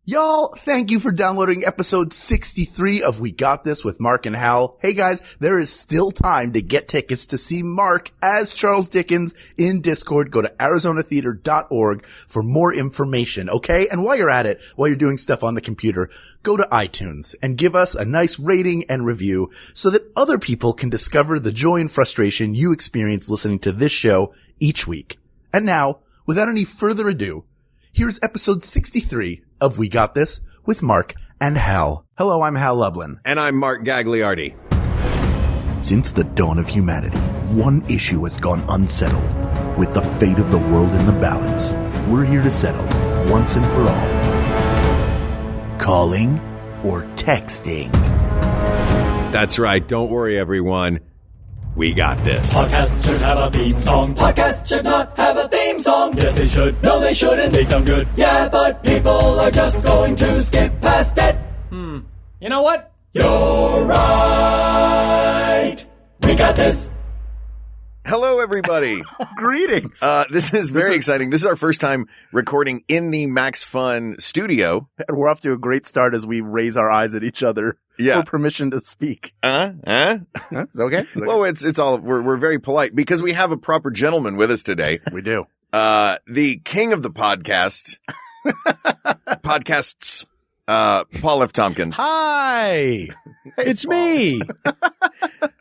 Y'all, thank you for downloading episode 63 of We Got This with Mark and Hal. Hey guys, there is still time to get tickets to see Mark as Charles Dickens in Discord. Go to arizonatheater.org for more information, okay? And while you're at it, while you're doing stuff on the computer, go to iTunes and give us a nice rating and review so that other people can discover the joy and frustration you experience listening to this show each week. And now, without any further ado, here's episode 63 of We Got This with Mark and Hal. Hello, I'm Hal Lublin. And I'm Mark Gagliardi. Since the dawn of humanity, one issue has gone unsettled. With the fate of the world in the balance, we're here to settle, once and for all. Calling or texting? That's right. Don't worry, everyone. We got this. Podcast should have a theme song. Podcast should not have a theme song. Yes, they should. No, they shouldn't. They sound good. Yeah, but people are just going to skip past it. You know what? You're right. We got this. Hello, everybody. Greetings. This is very exciting. This is our first time recording in the Max Fun studio. And we're off to a great start as we raise our eyes at each other for permission to speak. It's okay. Well, it's all, we're very polite because we have a proper gentleman with us today. We do. The king of the podcasts, Paul F. Tompkins. Hi, it's me.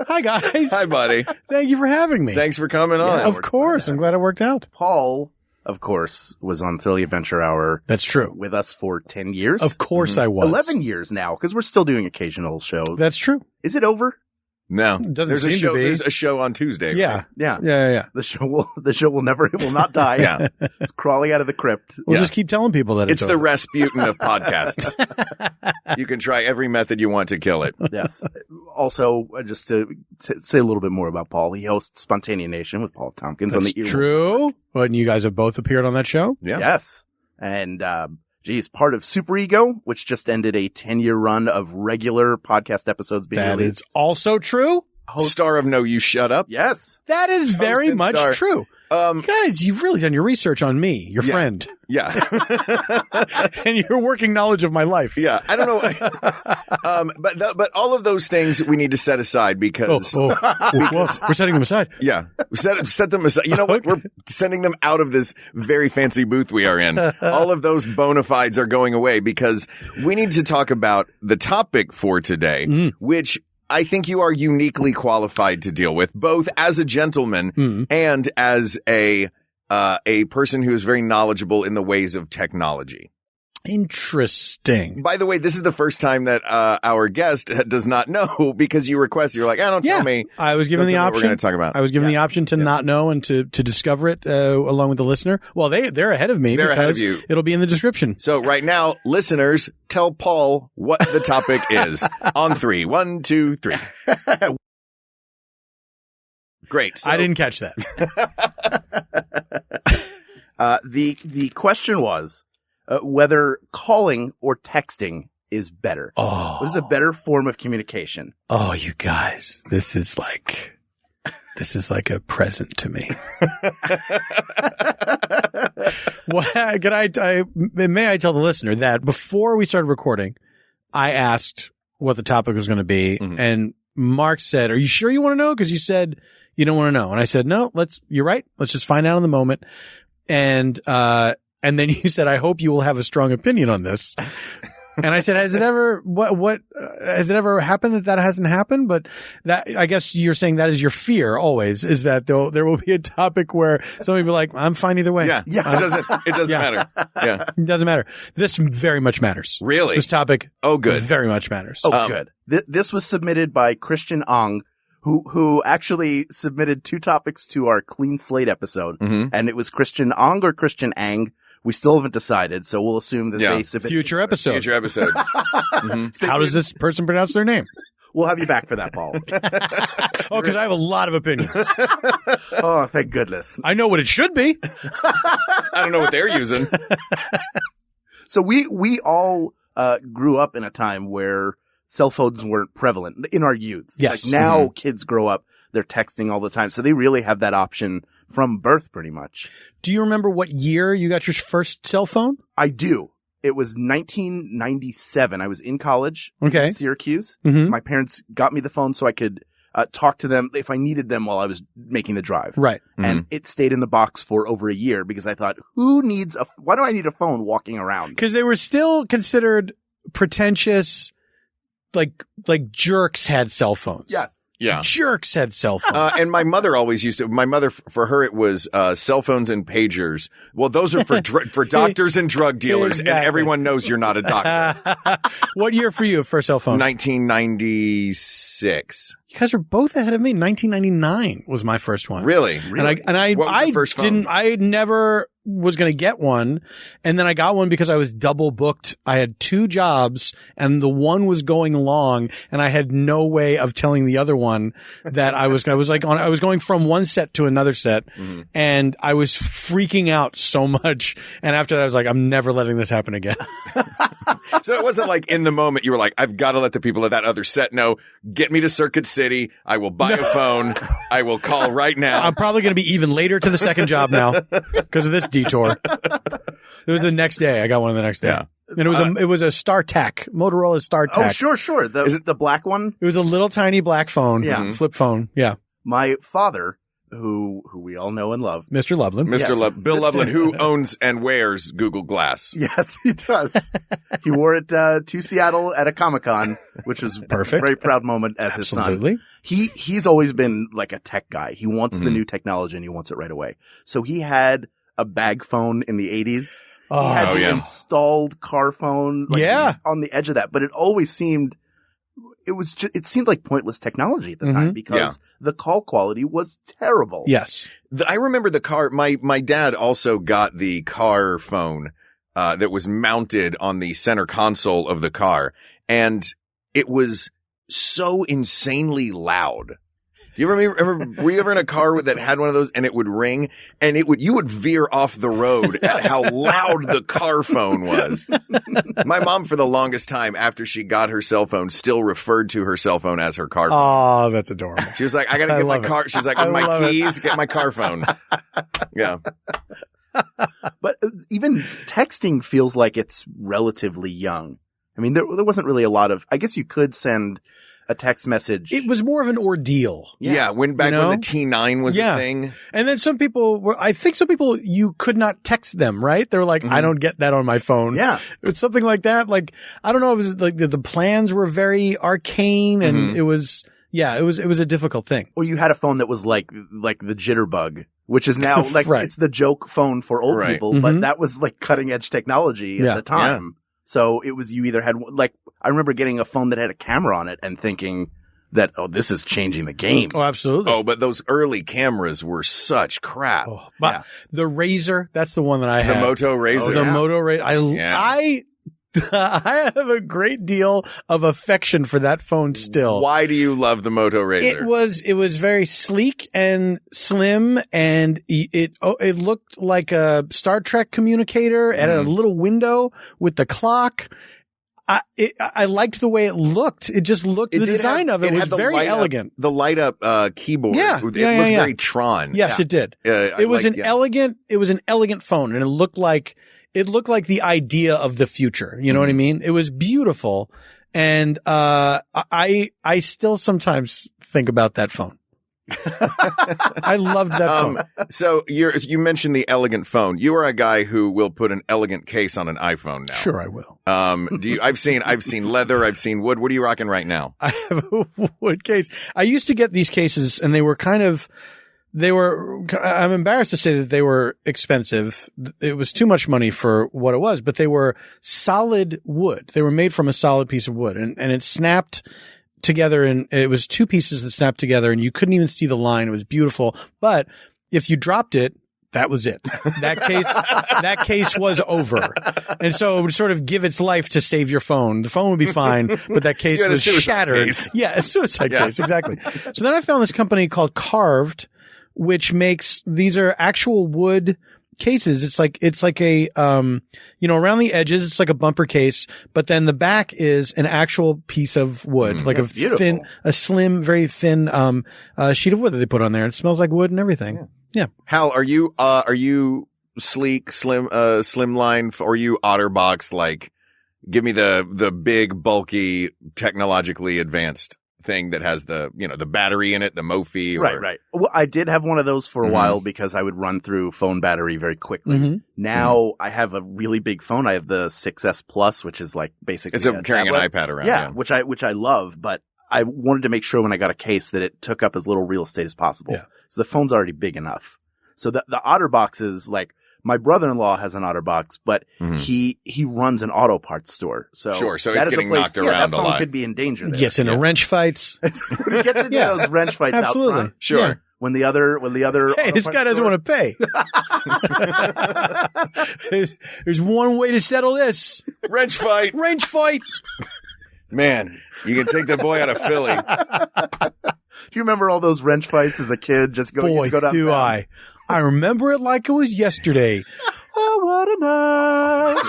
Hi, guys. Hi, buddy. Thank you for having me. Thanks for coming on. Of course. I'm glad it worked out. Paul, of course, was on Philly Adventure Hour. That's true. With us for 10 years. Of course I was. 11 years now, because we're still doing occasional shows. That's true. Is it over? No. Doesn't seem to be. There's a show on Tuesday. Yeah. Yeah. Yeah. The show will not die. Yeah. It's crawling out of the crypt. We'll just keep telling people that It's the over. Rasputin of podcasts. You can try every method you want to kill it. Yes. Also, just to say a little bit more about Paul, he hosts Spontaneous Nation with Paul Tompkins on the Earwolf. True. Well, and you guys have both appeared on that show? Yeah. Yes. And, part of Super Ego, which just ended a 10-year run of regular podcast episodes being That released. is also true. Star of No You Shut Up. Yes. That is very and much star. true. Guys, you've really done your research on me, your friend, Yeah. and your working knowledge of my life. Yeah. I don't know. But all of those things we need to set aside because, Well, we're setting them aside. yeah, set them aside. You know what? We're sending them out of this very fancy booth we are in. All of those bona fides are going away because we need to talk about the topic for today, which I think you are uniquely qualified to deal with, both as a gentleman and as a person who is very knowledgeable in the ways of technology. Interesting. By the way, this is the first time that our guest does not know because you requested. You're like, don't tell me. I was given the What option. we're going to talk about. I was given the option to not know and to discover it along with the listener. Well, they're ahead of me. They're ahead because of you. It'll be in the description. So right now, listeners, tell Paul what the topic is. On 3. 1, 2, 3. Great. So, I didn't catch that. The question was whether calling or texting is better. Oh, What is a better form of communication? oh, you guys, this is like a present to me. May I tell the listener that before we started recording, I asked what the topic was going to be, and Mark said, "Are you sure you want to know?" Because you said you don't want to know, and I said, "No, you're right. Let's just find out in the moment." And then you said, "I hope you will have a strong opinion on this." And I said, has it ever happened that hasn't happened? But that, I guess you're saying that is your fear always, is that there will be a topic where somebody will be like, I'm fine either way. Yeah. It doesn't matter. Yeah. It doesn't matter. This very much matters. Really? This topic. Oh, good. Very much matters. Oh, good. This was submitted by Christian Ong, who actually submitted 2 topics to our Clean Slate episode. And it was Christian Ong or Christian Ang. We still haven't decided, so we'll assume that they submit Future episode. Future episode. How does this person pronounce their name? We'll have you back for that, Paul. Oh, because I have a lot of opinions. Oh, thank goodness. I know what it should be. I don't know what they're using. So we all grew up in a time where cell phones weren't prevalent in our youth. Yes. Like now kids grow up, they're texting all the time. So they really have that option from birth pretty much. Do you remember what year you got your first cell phone? I do. It was 1997. I was in college. Okay. In Syracuse. Mhm. My parents got me the phone so I could talk to them if I needed them while I was making the drive. Right. And it stayed in the box for over a year because I thought, why do I need a phone walking around? Because they were still considered pretentious, like jerks had cell phones. Yes. Yeah. Jerks had cell phones. And my mother always used to, for her, it was, cell phones and pagers. Well, those are for doctors and drug dealers, Exactly. and everyone knows you're not a doctor. What year for you for a cell phone? 1996. You guys are both ahead of me. 1999 was my first one. Really? And I What was the first phone? I never was going to get one. And then I got one because I was double booked. I had 2 jobs and the one was going long and I had no way of telling the other one that I was going from one set to another set and I was freaking out so much. And after that, I was like, I'm never letting this happen again. So it wasn't like in the moment you were like, I've got to let the people at that other set know, get me to Circuit City. I will buy a phone. I will call right now. I'm probably going to be even later to the second job now because of this detour. It was the next day. I got one the next day. Yeah. And it was a StarTAC, Motorola StarTAC. Oh, sure. Is it the black one? It was a little tiny black phone. Yeah. Flip phone. Yeah. My father, who we all know and love. Mr. Loveland. Mr. Yes. Bill Loveland, who owns and wears Google Glass. Yes, he does. He wore it to Seattle at a Comic-Con, which was Perfect. a very proud moment as his son. Absolutely. He's always been like a tech guy. He wants the new technology and he wants it right away. So he had a bag phone in the 80s. He had the installed car phone on the edge of that, but it always seemed it seemed like pointless technology at the time because the call quality was terrible. Yes. I remember the car. My dad also got the car phone that was mounted on the center console of the car, and it was so insanely loud. Do you remember, were you ever in a car that had one of those and it would ring and you would veer off the road at how loud the car phone was? My mom, for the longest time after she got her cell phone, still referred to her cell phone as her car phone. Oh, that's adorable. She was like, I gotta get my car. She's like, my keys, get my car phone. Yeah. But even texting feels like it's relatively young. I mean, there wasn't really a lot of, I guess you could send a text message. It was more of an ordeal. Yeah. When the T9 was a thing. And then some people you could not text them, right? They were like, I don't get that on my phone. Yeah. It's something like that. Like, I don't know. It was like the plans were very arcane and it was a difficult thing. Or you had a phone that was like the jitterbug, which is now like, it's the joke phone for old people, but that was like cutting edge technology at the time. Yeah. So it was, you either had, like, I remember getting a phone that had a camera on it and thinking that, this is changing the game. Oh, absolutely. Oh, but those early cameras were such crap. Oh, but the Razor, that's the one that I had. The Moto Razor. The Moto Razor. I have a great deal of affection for that phone still. Why do you love the Moto Razor? It was very sleek and slim, and it looked like a Star Trek communicator. It had a little window with the clock. I liked the way it looked. It just looked, the design of it was very elegant. The light up keyboard. Yeah. It looked very Tron. Yes, it did. It was an elegant phone, and it looked like the idea of the future. You know what I mean? It was beautiful. And, I still sometimes think about that phone. I loved that phone. So you mentioned the elegant phone. You are a guy who will put an elegant case on an iPhone now. Sure, I will. I've seen leather. I've seen wood. What are you rocking right now? I have a wood case. I used to get these cases and I'm embarrassed to say that they were expensive. It was too much money for what it was, but they were solid wood. They were made from a solid piece of wood and it snapped together, and it was 2 pieces that snapped together and you couldn't even see the line. It was beautiful. But if you dropped it, that was it. That case was over. And so it would sort of give its life to save your phone. The phone would be fine, but that case was shattered. Case. Yeah, a suicide case. Exactly. So then I found this company called Carved, which these are actual wood cases. It's like a, around the edges, it's like a bumper case, but then the back is an actual piece of wood, like a slim, very thin, sheet of wood that they put on there. It smells like wood and everything. Yeah. Hal, are you sleek, slimline, or are you OtterBox? Like, give me the big, bulky, technologically advanced thing that has the battery in it, the Mophie. Right. Well, I did have one of those for a while because I would run through phone battery very quickly. Now I have a really big phone. I have the 6S Plus, which is like basically it's carrying an iPad around. Yeah, which I love, but I wanted to make sure when I got a case that it took up as little real estate as possible. Yeah. So the phone's already big enough. So the OtterBox is like, my brother-in-law has an OtterBox, but he runs an auto parts store. So sure, so it's getting knocked around that a lot. phone could be in danger there. Gets into wrench fights. When he gets into those wrench fights absolutely. out front. Sure. Yeah. When the other hey, this guy doesn't want to pay. There's one way to settle this. Wrench fight. Man, you can take the boy out of Philly. Do you remember all those wrench fights as a kid? Just Boy, go down. Do I. I remember it like it was yesterday. Oh, what a night.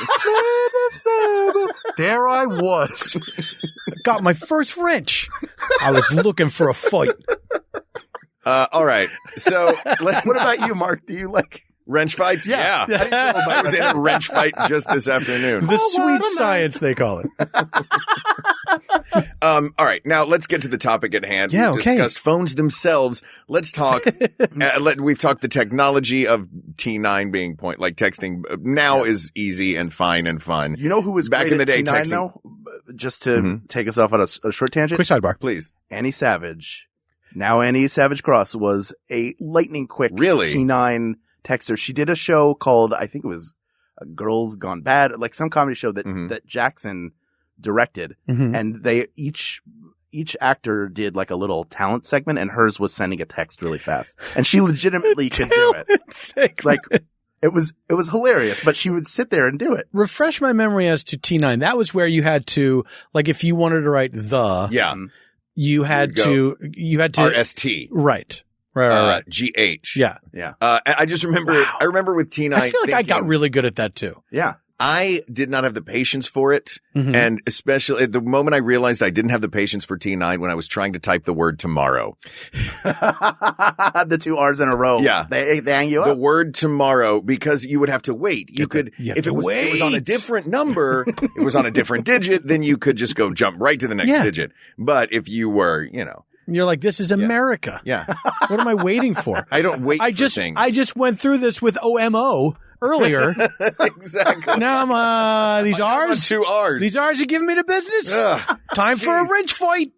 There I was. Got my first wrench. I was looking for a fight. All right. So what about you, Mark? Do you like wrench fights? Yeah. I was in a wrench fight just this afternoon. The sweet science, they call it. All right. Now let's get to the topic at hand. Yeah, We've okay. discussed phones themselves. Let's talk. We've talked the technology of T9 being like texting now is easy and fine and fun. You know who was back in the day T9, texting? though? Just to take us off on a short tangent. Quick sidebar. Please. Annie Savage. Now Annie Savage Cross was a lightning quick Really? T9 texter. She did a show called, I think it was Girls Gone Bad, like some comedy show that Jackson directed. And they each actor did like a little talent segment, and hers was sending a text really fast. And she legitimately could do it. Like it was hilarious, but she would sit there and do it. Refresh my memory as to T9. That was where you had to, like, if you wanted to write you had to RST. Right. GH. Yeah. I just remember, I remember with T9. I feel like I got really good at that too. Yeah. I did not have the patience for it. And especially at the moment I realized I didn't have the patience for T9 when I was trying to type the word tomorrow. The two R's in a row. Yeah. They hang you up. The word tomorrow, because you would have to wait. You could, if it was on a different number, it was on a different digit, then you could just jump right to the next digit. But if you were, you're like, this is America. Yeah. What am I waiting for? I don't wait for things. I just went through this with OMO earlier. Exactly. Now I'm, these R's. 2 R's. These R's are giving me the business. Time for a wrench fight.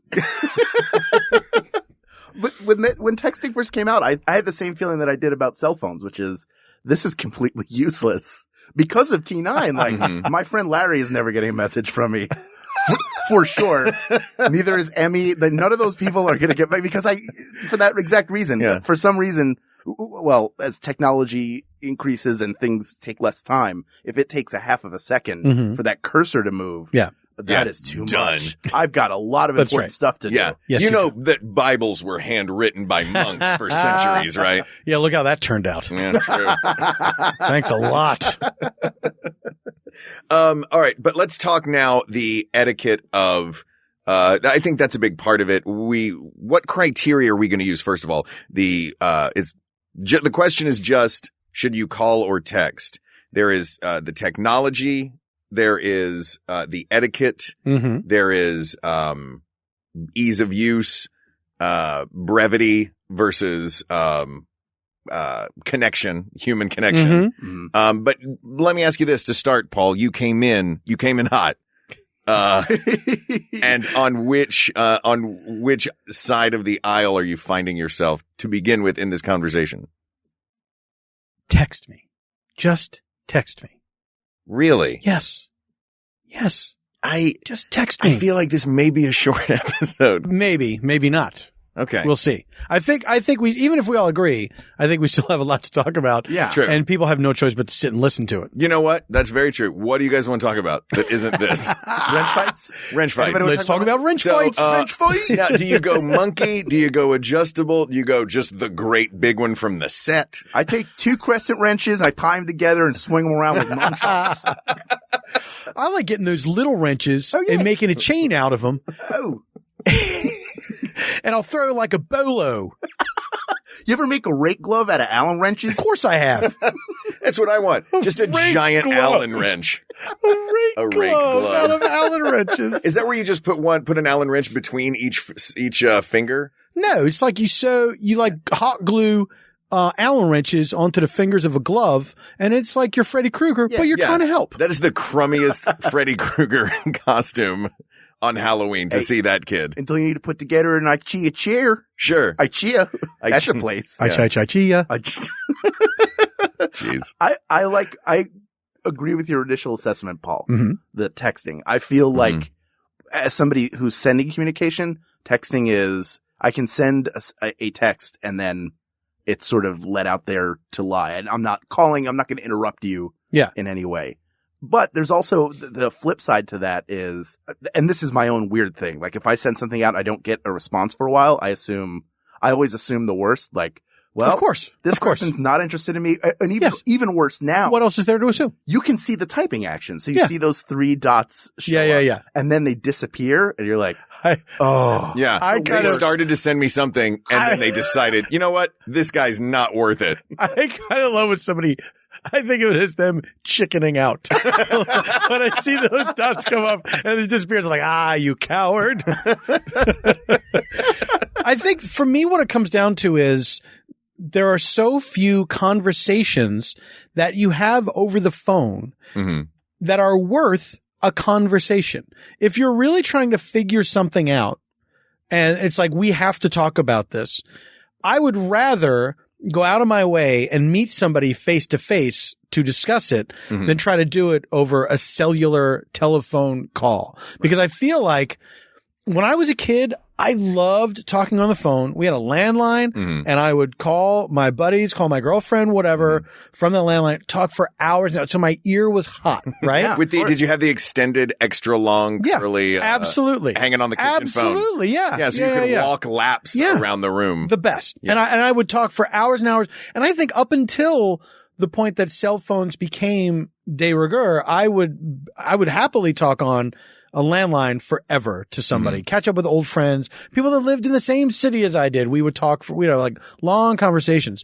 But when texting first came out, I had the same feeling that I did about cell phones, which is this is completely useless because of T9. Like my friend Larry is never getting a message from me. For sure. Neither is Emmy. None of those people are going to get back because for that exact reason. Yeah. For some reason, well, as technology increases and things take less time, if it takes a half of a second for that cursor to move, that is too much. I've got a lot of important stuff to do. Yes, you know that Bibles were handwritten by monks for centuries, right? Yeah, look how that turned out. Yeah, true. Thanks a lot. All right, but let's talk now the etiquette of I think that's a big part of it. What criteria are we going to use? First of all, the question is just, should you call or text? There is the technology. There is the etiquette. There is ease of use, brevity versus connection, human connection. But let me ask you this to start, Paul. You came in hot. And on which side of the aisle are you finding yourself to begin with in this conversation? Text me. Just text me. Really? Yes. Just text me. I feel like this may be a short episode. Maybe not. Okay. We'll see. I think we, even if we all agree, I think we still have a lot to talk about. Yeah. True. And people have no choice but to sit and listen to it. You know what? That's very true. What do you guys want to talk about that isn't this? Wrench fights? Wrench fights. Let's talk about wrench fights. Wrench fight? Now, do you go monkey? Do you go adjustable? Do you go just the great big one from the set? I take 2 crescent wrenches, I tie them together and swing them around like nunchucks. I like getting those little wrenches and making a chain out of them. Oh. And I'll throw like a bolo. You ever make a rake glove out of Allen wrenches? Of course I have. That's what I want. Just a giant glove. Allen wrench. A rake glove out of Allen wrenches. Is that where you just put an Allen wrench between each finger? No, it's like you hot glue Allen wrenches onto the fingers of a glove, and it's like you're Freddy Krueger, but you're trying to help. That is the crummiest Freddy Krueger costume on Halloween to see that kid. Until you need to put together an IKEA chair. Sure. IKEA. That's a place. IKEA. Jeez. I agree with your initial assessment, Paul. Mm-hmm. The texting. I feel like as somebody who's sending communication, texting is, I can send a text and then it's sort of let out there to lie. And I'm not going to interrupt you in any way. But there's also the flip side to that is, and this is my own weird thing. Like if I send something out, I don't get a response for a while. I always assume the worst. Like, well, of course, this person's not interested in me. And even worse now. What else is there to assume? You can see the typing action. So you see those 3 dots show up, and then they disappear and you're like, they started to send me something and then they decided, you know what? This guy's not worth it. I kind of love when I think of it as them chickening out. When I see those dots come up and it disappears, I'm like, you coward. I think for me, what it comes down to is there are so few conversations that you have over the phone that are worth a conversation. If you're really trying to figure something out and it's like, we have to talk about this, I would rather go out of my way and meet somebody face to face to discuss it than try to do it over a cellular telephone call. Because I feel like when I was a kid, I loved talking on the phone. We had a landline and I would call my buddies, call my girlfriend, whatever, from the landline, talk for hours. So my ear was hot, right? Did you have the extended, extra long, curly, absolutely, hanging on the kitchen phone? Absolutely, yeah. Yeah, so you could walk laps around the room. The best. Yeah. And I would talk for hours and hours. And I think up until the point that cell phones became de rigueur, I would happily talk on a landline forever to somebody, catch up with old friends, people that lived in the same city as I did. We would talk for, like long conversations.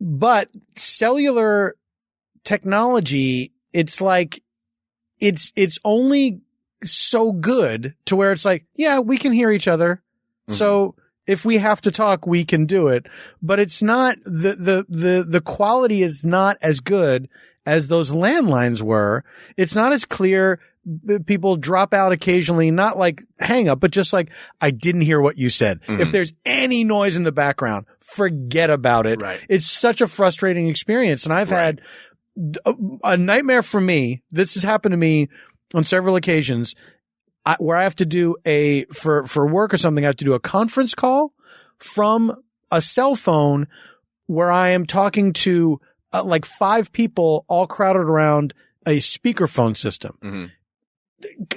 But cellular technology, it's like, it's only so good to where it's like, yeah, we can hear each other. So if we have to talk, we can do it. But it's not, the quality is not as good as those landlines were. It's not as clear. People drop out occasionally, not like hang up, but just like, I didn't hear what you said. If there's any noise in the background, forget about it. Right. It's such a frustrating experience. And I've had a nightmare for me. This has happened to me on several occasions where I have to do for work or something, I have to do a conference call from a cell phone where I am talking to like 5 people all crowded around a speakerphone system.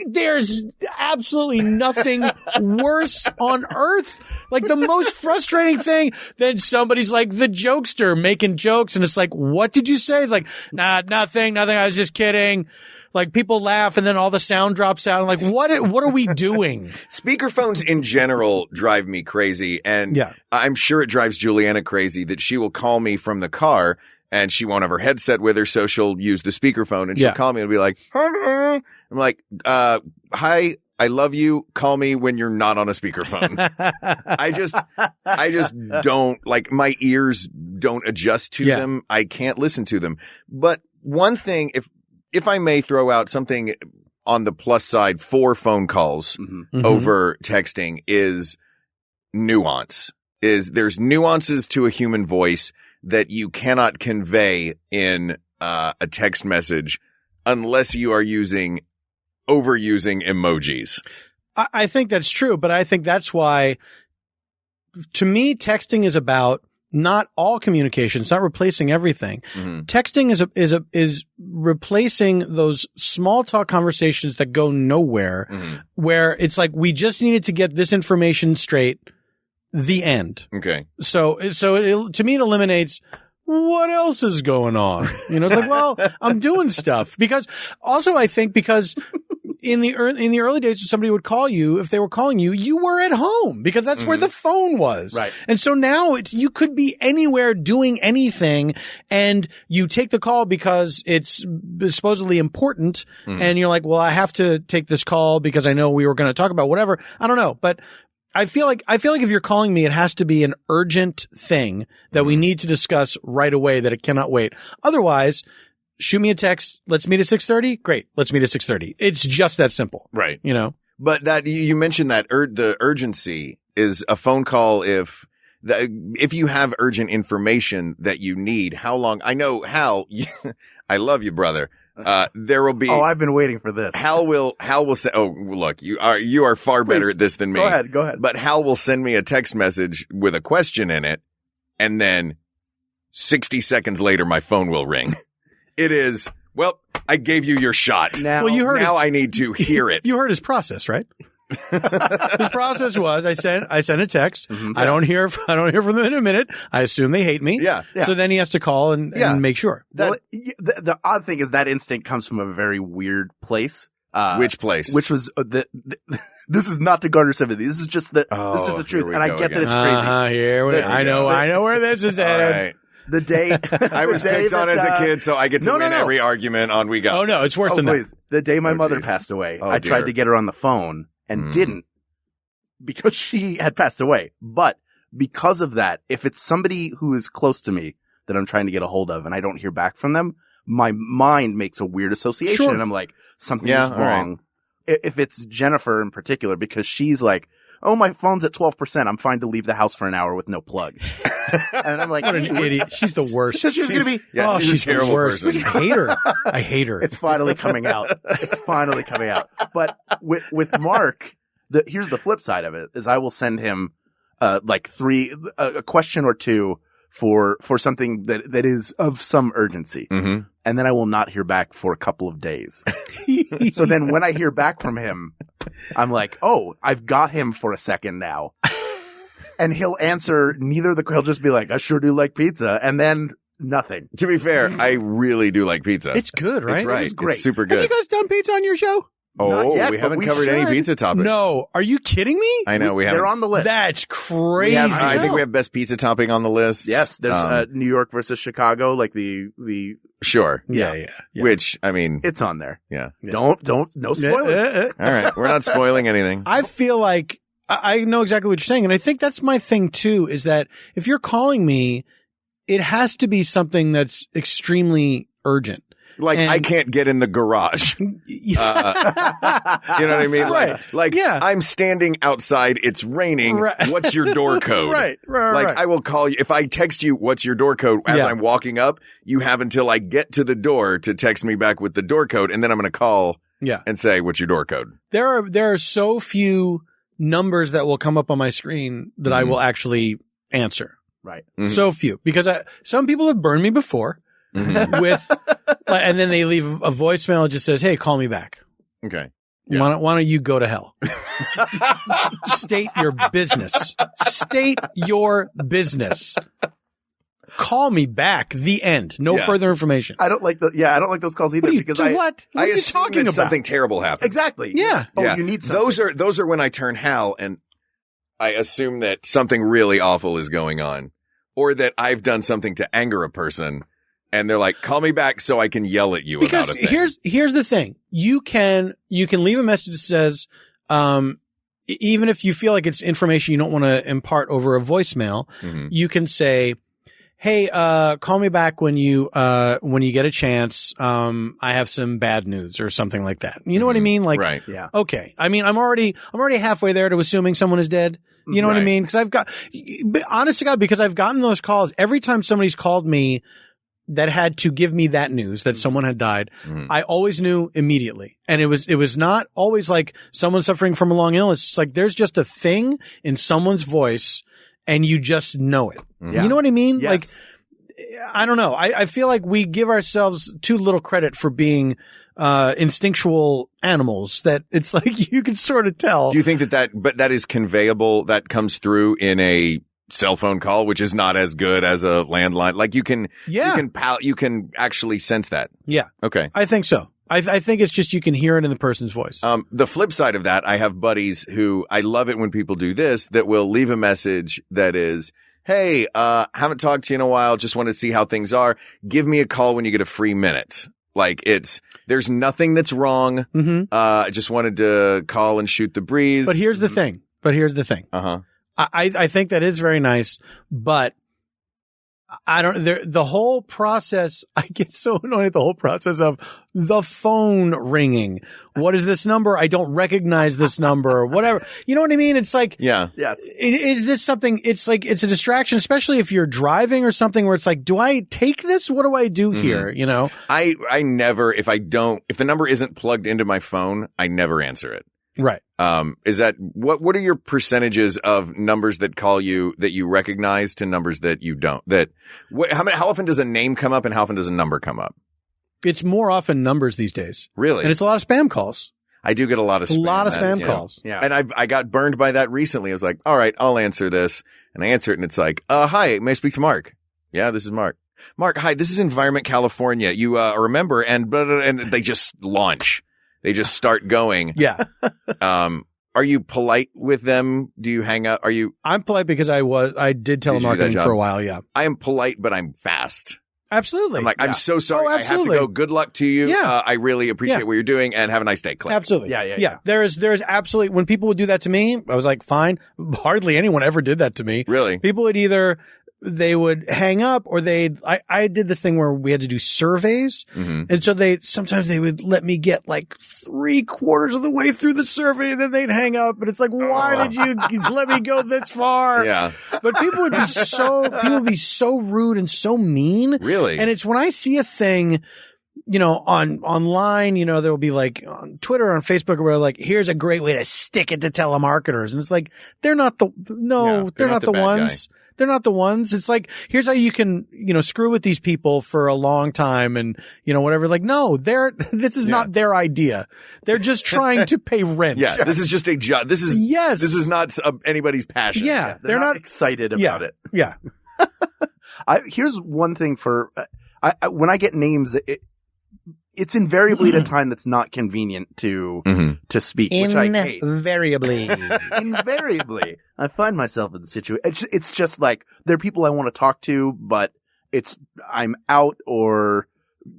There's absolutely nothing worse on earth. Like the most frustrating thing than somebody's like the jokester making jokes. And it's like, what did you say? It's like, nah, nothing. I was just kidding. Like people laugh and then all the sound drops out. I'm like, what are we doing? Speakerphones in general drive me crazy. And I'm sure it drives Juliana crazy that she will call me from the car and she won't have her headset with her. So she'll use the speakerphone and she'll call me and be like, I'm like, hi, I love you. Call me when you're not on a speakerphone. I just don't, like, my ears don't adjust to them. I can't listen to them. But one thing, if I may throw out something on the plus side for phone calls over texting is nuance. There's nuances to a human voice that you cannot convey in a text message unless you are overusing emojis. I think that's true, but I think that's why, to me, texting is about not all communication. It's not replacing everything. Texting is replacing those small talk conversations that go nowhere, where it's like, we just needed to get this information straight. The end. Okay. So to me, it eliminates what else is going on. It's like, well, I'm doing stuff because in the early days, when somebody would call you, if they were calling you, you were at home because that's where the phone was. Right. And so now you could be anywhere doing anything, and you take the call because it's supposedly important, and you're like, well, I have to take this call because I know we were going to talk about whatever. I don't know, but I feel like if you're calling me, it has to be an urgent thing that we need to discuss right away, that it cannot wait. Otherwise, shoot me a text. Let's meet at 6:30. Great. Let's meet at 6:30. It's just that simple. Right. You know? But that you mentioned that the urgency is a phone call. If you have urgent information that you need, how long? I know, Hal, I love you, brother. There will be. Oh, I've been waiting for this. Hal will say, oh, look, you are far better at this than me. Go ahead. But Hal will send me a text message with a question in it, and then 60 seconds later, my phone will ring. It is, well, I gave you your shot. Now, Well, you heard I need to hear it. You heard his process, right? His process was I sent a text. I don't hear from them in a minute. I assume they hate me. Yeah. So then he has to call and make sure. well, the odd thing is that instinct comes from a very weird place. Which place? Which was this is not to garner sympathy. This is just this is Oh, the truth, here we and I go get that it's Uh-huh, crazy. I know where this is All headed. right. The day I was the day picked on that, as a kid, so I get to no, win no. every argument. On we go. Oh no, it's worse Oh, than please. The day my Oh, mother geez. passed away, Oh, I tried dear. to get her on the phone and didn't because she had passed away. But because of that, if it's somebody who is close to me that I'm trying to get a hold of and I don't hear back from them, my mind makes a weird association Sure. and I'm like, something Yeah, is all right. wrong. If it's Jennifer in particular, because she's like, oh, my phone's at 12%. I'm fine to leave the house for an hour with no plug. And I'm like, What an idiot. She's the worst. She's going to be, Yeah, oh, she's a the terrible worst. person. I hate her. I hate her. it's finally coming out. It's finally coming out. But with Mark, here's the flip side of it is I will send him, like a question or two for something that is of some urgency. Mm-hmm. And then I will not hear back for a couple of days. So then when I hear back from him, I'm like, oh, I've got him for a second now. And he'll answer he'll just be like, I sure do like pizza. And then nothing. To be fair, I really do like pizza. It's good, right? It's right. It's great. It's super Have you good. guys done pizza on your show? Not yet, we but haven't we covered any should. pizza topics. No. Are you kidding me? I know we haven't. They're on the list. That's crazy. I think we have best pizza topping on the list. Yes, there's New York versus Chicago, like the Sure. Yeah. Which, I mean, it's on there. yeah. No spoilers. All right. We're not spoiling anything. I feel like I know exactly what you're saying. And I think that's my thing too, is that if you're calling me, it has to be something that's extremely urgent. Like, And- I can't get in the garage. You know what I mean? Right. Like, Yeah. I'm standing outside. It's raining. Right. What's your door code? Right. Like, I will call you. If I text you, what's your door code? As Yeah. I'm walking up, you have until I get to the door to text me back with the door code. And then I'm going to call Yeah. and say, what's your door code? There are so few numbers that will come up on my screen that I will actually answer. Right. Mhm. So few, because some people have burned me before Mhm. with, and then they leave a voicemail that just says, "Hey, call me back." Okay. Why don't you go to hell? State your business. State your business. Call me back. The end. No Yeah. further information. I don't like those calls either because What I are you assume talking that about? something terrible happened. exactly. Yeah. Oh, Yeah. you need something. Those are when I turn Hal and I assume that something really awful is going on, or that I've done something to anger a person, and they're like, "Call me back so I can yell at you Because about a thing." here's the thing. You can leave a message that says, even if you feel like it's information you don't want to impart over a voicemail, Mhm. you can say, "Hey, call me back when you get a chance. I have some bad news," or something like that. You know what I mean? Like, right. Yeah. okay. I mean, I'm already halfway there to assuming someone is dead. You know what I Right. mean? Because honest to God, because I've gotten those calls every time somebody's called me that had to give me that news that someone had died. Mhm. I always knew immediately. And it was not always like someone suffering from a long illness. It's like there's just a thing in someone's voice and you just know it. Yeah. You know what I mean? Yes. Like, I don't know. I feel like we give ourselves too little credit for being instinctual animals, that it's like you can sort of tell. Do you think but that is conveyable? That comes through in a cell phone call, which is not as good as a landline. Like you can Yeah. you can actually sense that. Yeah. Okay. I think so. I think it's just you can hear it in the person's voice. The flip side of that, I have buddies who I love it when people do this, that will leave a message that is, hey, haven't talked to you in a while. Just wanted to see how things are. Give me a call when you get a free minute. Like there's nothing that's wrong. I just wanted to call and shoot the breeze. But here's the thing. Uh-huh. I think that is very nice, but the whole process, I get so annoyed at the whole process of the phone ringing. What is this number? I don't recognize this number or whatever. You know what I mean? It's like, yeah. Yes. Is this something? It's like, it's a distraction, especially if you're driving or something where it's like, do I take this? What do I do here? You know, I never, if the number isn't plugged into my phone, I never answer it. right. Is that what are your percentages of numbers that call you that you recognize to numbers that you don't? How often does a name come up and how often does a number come up? It's more often numbers these days. Really? And it's a lot of spam calls. I do get a lot of spam. Calls. Yeah. And I got burned by that recently. I was like, all right, I'll answer this. And I answer it and it's like, hi, may I speak to Mark? Yeah, this is Mark. Mark, hi, this is Environment California. You remember and they just launch. They just start going. Yeah. Are you polite with them? Do you hang up? I'm polite because I did telemarketing for a while. Yeah. I am polite, but I'm fast. Absolutely. I'm like, I'm so sorry. Oh, I have to absolutely. go. Good luck to you. Yeah. I really appreciate what you're doing and have a nice day. Click. Absolutely. Yeah. There is absolutely, when people would do that to me, I was like, fine. Hardly anyone ever did that to me. Really? People would either, they would hang up or I did this thing where we had to do surveys. And so sometimes they would let me get like 3/4 of the way through the survey and then they'd hang up. And it's like, why did you let me go this far? Yeah. But people would be so rude and so mean. Really? And it's when I see a thing, you know, online, you know, there'll be like on Twitter or on Facebook or whatever, like, here's a great way to stick it to telemarketers. And it's like, they're not the ones. They're not the ones. It's like, here's how you can, you know, screw with these people for a long time and, you know, whatever. Like, no, this is not their idea. They're just trying to pay rent. Yeah. This is just a job. This is not anybody's passion. Yeah. They're not excited about it. Yeah. Here's one thing when I get names, it's invariably at a time that's not convenient to speak, which I hate. Invariably. Invariably. I find myself in the situation. It's just like, there are people I want to talk to, but I'm out or,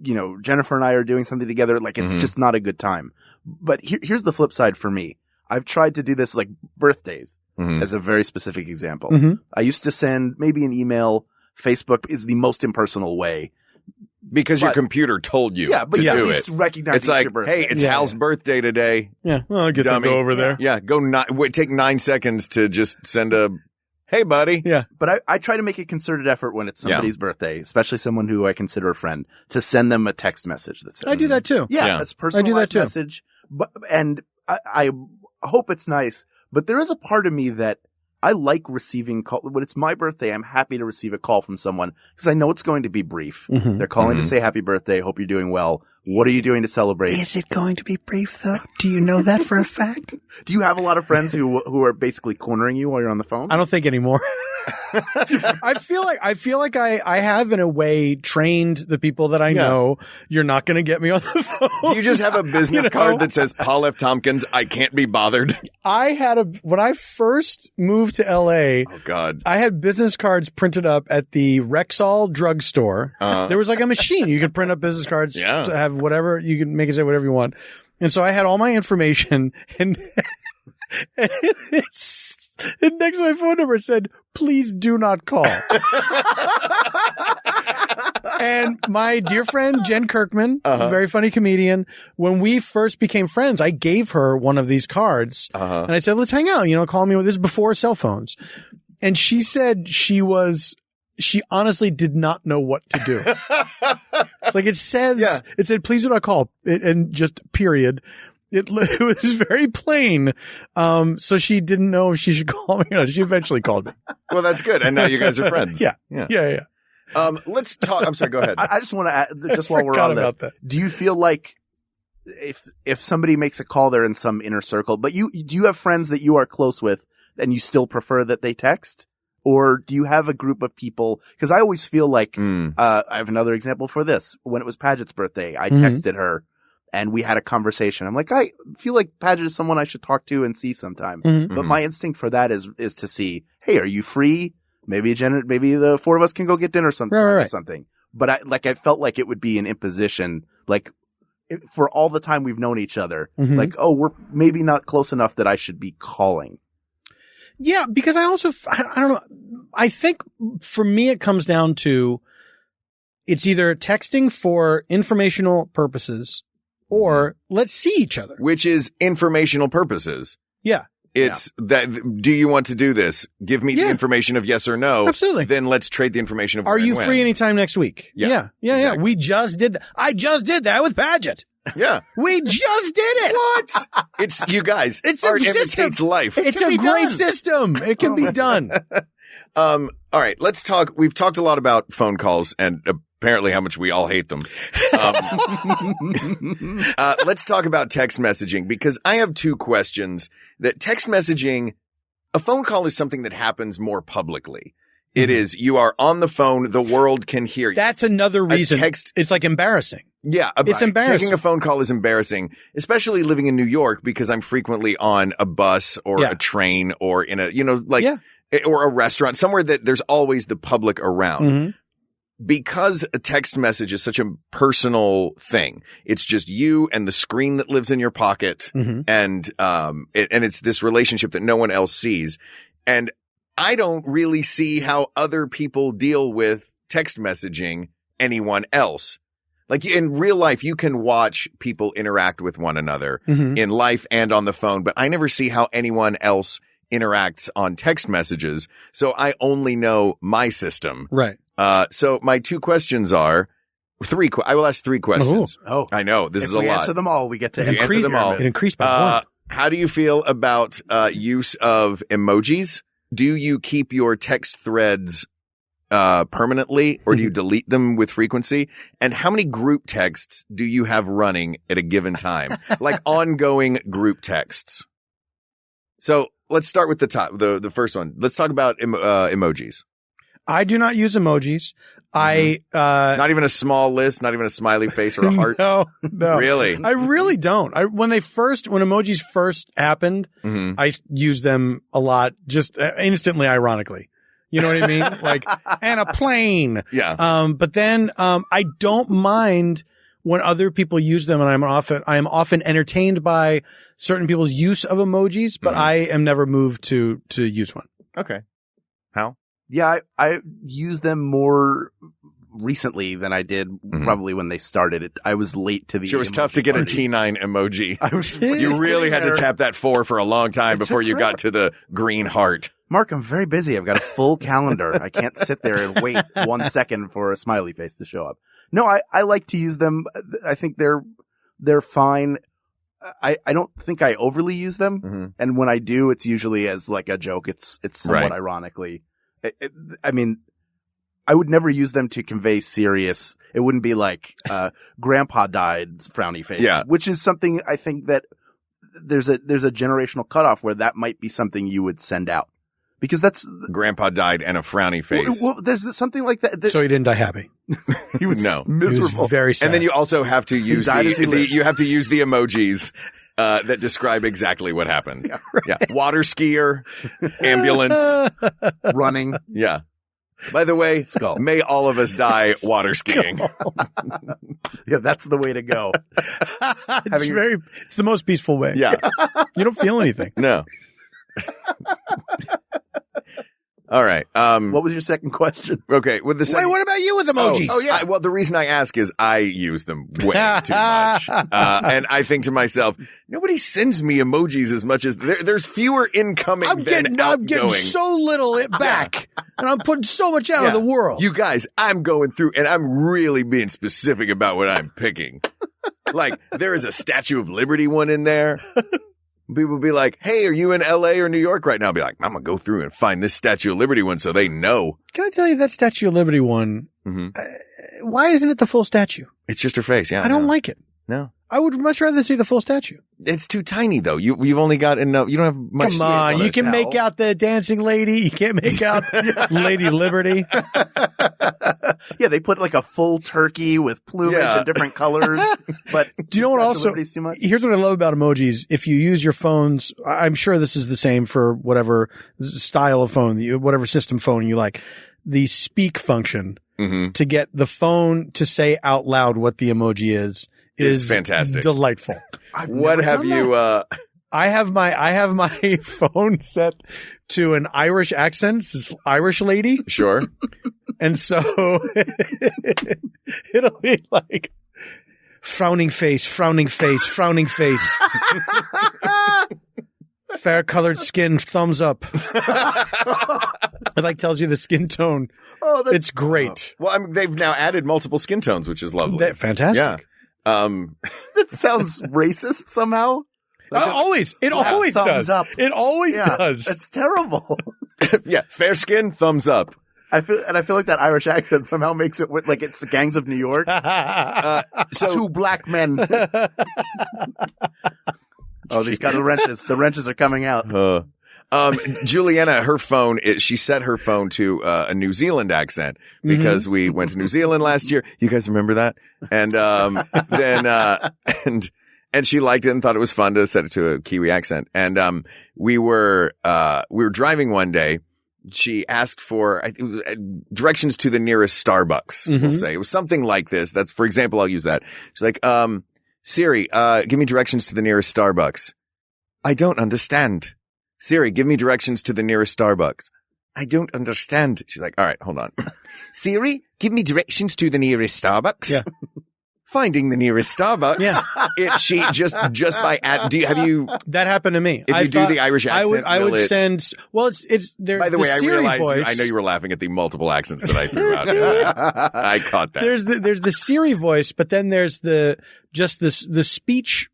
you know, Jennifer and I are doing something together. Like, it's just not a good time. But here's the flip side for me. I've tried to do this like birthdays as a very specific example. I used to send maybe an email. Facebook is the most impersonal way. Because your computer told you to do at least it. recognize It's like, your birthday. hey, it's Hal's birthday today. Yeah. Well, I guess I'll go over there. Yeah. Take 9 seconds to just send a, hey, buddy. Yeah. But I try to make a concered effort when it's somebody's birthday, especially someone who I consider a friend, to send them a text message that says, I do that too. Yeah, that's personalized message. And I hope it's nice, but there is a part of me that I like receiving call. When it's my birthday, I'm happy to receive a call from someone because I know it's going to be brief. They're calling to say happy birthday. Hope you're doing well. What are you doing to celebrate? Is it going to be brief though? Do you know that for a fact? Do you have a lot of friends who are basically cornering you while you're on the phone? I don't think anymore. I feel like I have in a way trained the people that I know. You're not going to get me on the phone. Do you just have a business card that says Paul F. Tompkins? I can't be bothered. When I first moved to LA. Oh God. I had business cards printed up at the Rexall drugstore. There was like a machine. You could print up business cards to have whatever. You could make it say whatever you want. And so I had all my information and next to my phone number said, please do not call. And my dear friend, Jen Kirkman, a very funny comedian, when we first became friends, I gave her one of these cards and I said, let's hang out, you know, call me. This is before cell phones. And she said she honestly did not know what to do. It's like it said, please do not call, and just period. It was very plain. So she didn't know if she should call me or not. She eventually called me. Well, that's good. And now you guys are friends. Yeah. Let's talk. I'm sorry. Go ahead. I just want to add, just while we're on this, do you feel like if somebody makes a call, they're in some inner circle, but do you have friends that you are close with and you still prefer that they text? Or do you have a group of people? Because I always feel like, I have another example for this. When it was Paget's birthday, I texted her and we had a conversation. I'm like, I feel like Padgett is someone I should talk to and see sometime. But my instinct for that is to see, hey, are you free? Maybe the four of us can go get dinner or something. But I felt like it would be an imposition, like for all the time we've known each other, like, oh, we're maybe not close enough that I should be calling. Yeah, because I don't know. I think for me, it comes down to it's either texting for informational purposes or let's see each other. Which is informational purposes. Yeah. It's that, do you want to do this? Give me the information of yes or no. Absolutely. Then let's trade the information of are you when. free anytime next week? Yeah. Exactly. I just did that with Padgett. Yeah. We just did it. What? It's, you guys, it's art a system. imitates life. It's a great system. It can be done. All right. Let's talk. We've talked a lot about phone calls and apparently how much we all hate them. Let's talk about text messaging, because I have two questions. That text messaging, a phone call is something that happens more publicly. It is, you are on the phone, the world can hear you. That's another reason. It's like embarrassing. Yeah. It's embarrassing. Taking a phone call is embarrassing, especially living in New York, because I'm frequently on a bus or a train or in a, or a restaurant, somewhere that there's always the public around. Because a text message is such a personal thing. It's just you and the screen that lives in your pocket. And it's this relationship that no one else sees. And I don't really see how other people deal with text messaging anyone else. Like in real life, you can watch people interact with one another in life and on the phone, but I never see how anyone else interacts on text messages. So I only know my system. Right. So my two questions are I will ask three questions. Oh, I know this is a lot. If we answer them all, we get to answer them all. It increased by one. How do you feel about use of emojis? Do you keep your text threads permanently, or do you delete them with frequency? And how many group texts do you have running at a given time? Like ongoing group texts. So let's start with the first one. Let's talk about emojis. I do not use emojis. Not even a small list, not even a smiley face or a heart. No. Really? I really don't. When emojis first happened, I used them a lot, just instantly, ironically. You know what I mean? Like, and a plane. Yeah. But then, I don't mind when other people use them, and I am often entertained by certain people's use of emojis, but I am never moved to use one. Okay. How? Yeah, I use them more recently than I did probably when they started. I was late to the Sure, it was tough to get party. a T9 emoji. I was You really had to tap that 4 for a long time before you got to the green heart. Mark, I'm very busy. I've got a full calendar. I can't sit there and wait 1 second for a smiley face to show up. No, I like to use them. I think they're fine. I don't think I overly use them. And when I do, it's usually as like a joke. It's somewhat ironically. I mean, I would never use them to convey serious. It wouldn't be like, grandpa died frowny face, which is something I think that there's a generational cutoff where that might be something you would send out, because that's grandpa died and a frowny face. Well, there's something like that. So he didn't die happy. He was miserable. He was very sad. And then you also have to use you have to use the emojis that describe exactly what happened. Yeah, right. Yeah. Water skier, ambulance, running. Yeah. By the way, skull. May all of us die water skiing. Yeah, that's the way to go. It's the most peaceful way. Yeah. You don't feel anything. No. All right. What was your second question? Okay. With the second, Wait, what about you with emojis? Oh yeah. Well, the reason I ask is I use them way too much. And I think to myself, nobody sends me emojis as much as there's fewer incoming I'm than outgoing. getting so little back. And I'm putting so much out of the world. You guys, I'm going through and I'm really being specific about what I'm picking. Like, there is a Statue of Liberty one in there. People be like, hey, are you in LA or New York right now? I'll be like, I'm going to go through and find this Statue of Liberty one so they know. Can I tell you that Statue of Liberty one? Why isn't it the full statue? It's just her face. Yeah. I don't like it. No. I would much rather see the full statue. It's too tiny though. You've only got enough. You don't have much. Come on. You can make out the dancing lady. You can't make out Lady Liberty. Yeah, they put like a full turkey with plumage Yeah. and different colors. But Do you know what also, too much? here's what I love about emojis. If you use your phones, I'm sure this is the same for whatever style of phone, whatever system phone you like, the speak function to get the phone to say out loud what the emoji is fantastic. Delightful. What have you, I have my phone set to an Irish accent. It's this Irish lady. sure. And so it'll be like frowning face, frowning face, frowning face. Fair colored skin, thumbs up. It like tells you the skin tone. Oh, that's It's great. Well, I mean, they've now added multiple skin tones, which is lovely. Fantastic. Yeah. that sounds racist somehow. Like It always thumbs does. up. It always Yeah, does. It's terrible. Yeah. Fair skin, thumbs up. I feel like that Irish accent somehow makes it like it's the gangs of New York. So Two black men. Oh, these got the wrenches. The wrenches are coming out. Juliana, her phone, she set her phone to a New Zealand accent because we went to New Zealand last year. You guys remember that? And and she liked it and thought it was fun to set it to a Kiwi accent. And we were driving one day. She asked for directions to the nearest Starbucks. We'll say it was something like this. That's, for example, I'll use that. She's like, Siri, give me directions to the nearest Starbucks. I don't understand. Siri, give me directions to the nearest Starbucks. I don't understand. She's like, all right, hold on. Siri, give me directions to the nearest Starbucks. Yeah. Finding the nearest Starbucks. Yeah. She just by have you? That happened to me. If you do the Irish accent, I would send. Well, it's there. By the way, I Siri realized voice. I know you were laughing at the multiple accents that I threw out. I caught that. There's the Siri voice, but then there's the speech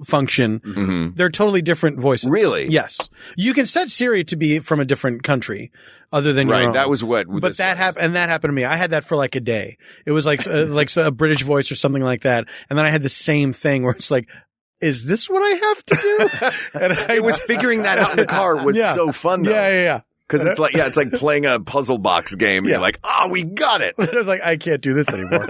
function. They're totally different voices. Really? Yes. You can set Siri to be from a different country other than your Right. own. That was what. But that happened, and that happened to me. I had that for like a day. It was like a British voice or something like that, and then I had the same thing where it's like, is this what I have to do? And It was figuring that out in the car was so fun though. Yeah. Because it's like playing a puzzle box game. And you're like, oh, we got it. I was like, I can't do this anymore.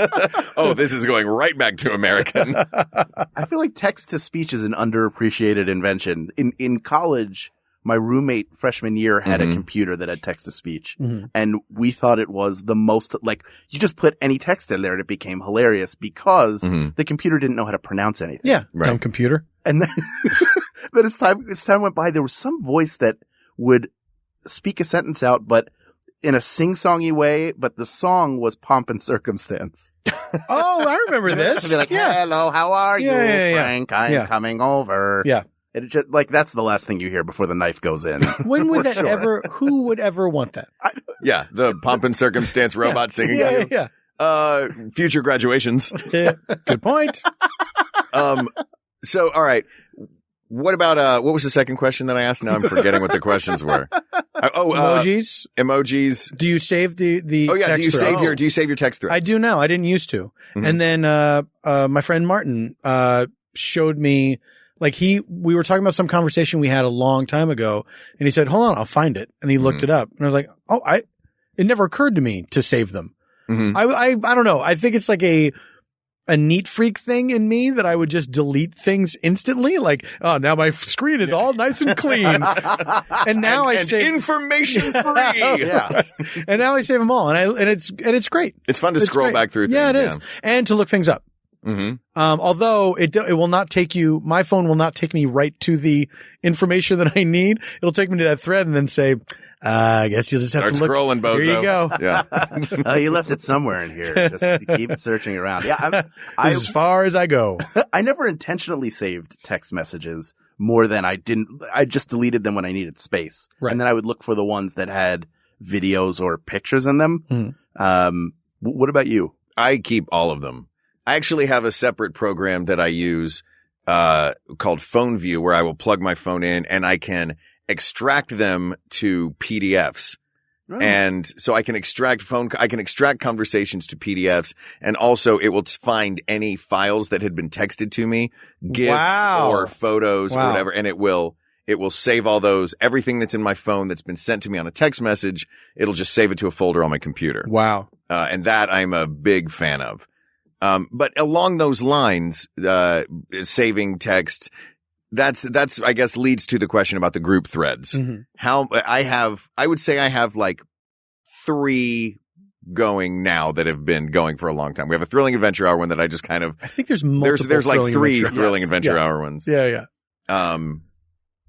Oh, this is going right back to American. I feel like text to speech is an underappreciated invention. In college, my roommate freshman year had a computer that had text to speech, and we thought it was the most, like, you just put any text in there and it became hilarious because the computer didn't know how to pronounce anything. Yeah. Right. Dumb computer. And then, but as time went by, there was some voice that would speak a sentence out, but in a sing-songy way, but the song was Pomp and Circumstance. Oh, I remember this. To be like, hello, how are you, Yeah. Frank? I'm coming over. Yeah. It just, like, that's the last thing you hear before the knife goes in. When would For that sure. who would ever want that? Yeah, the pomp and circumstance robot singing. Yeah. Future graduations. Good point. So, all right. What about, what was the second question that I asked? Now I'm forgetting what the questions were. Emojis. Emojis. Do you save the Oh yeah. text threads? Do you save your text threads? I do now. I didn't used to. And then, my friend Martin, showed me, like we were talking about some conversation we had a long time ago, and he said, hold on, I'll find it. And he looked it up, and I was like, oh, it never occurred to me to save them. I don't know. I think it's like a neat freak thing in me that I would just delete things instantly. Like, oh, now my screen is all nice and clean. And now I save information free. Yeah. And now I save them all. And it's great. It's fun to scroll great. back through things. Yeah, it is. And to look things up. Although it will not take you, my phone will not take me right to the information that I need. It'll take me to that thread and then say, I guess you'll just have Start to look. scrolling, bozo. Here you go. Yeah. Oh, you left it somewhere in here. Just keep searching around. Yeah. As far as I go. I never intentionally saved text messages more than I didn't. I just deleted them when I needed space. Right. And then I would look for the ones that had videos or pictures in them. What about you? I keep all of them. I actually have a separate program that I use, called Phone View, where I will plug my phone in and I can extract them to PDFs. Oh. And so I can extract conversations to PDFs, and also it will find any files that had been texted to me, GIFs Wow. or photos or Wow. whatever, and it will It will save all those, everything that's in my phone that's been sent to me on a text message. It'll just save it to a folder on my computer. Wow. And that I'm a big fan of. But along those lines, saving text, that's, I guess, leads to the question about the group threads. Mm-hmm. I would say I have like 3 going now that have been going for a long time. We have a Thrilling Adventure Hour one that I just kind of, I think there's multiple. there's like 3 Adventure. Thrilling Yes. Adventure Yeah. Hour ones. Yeah.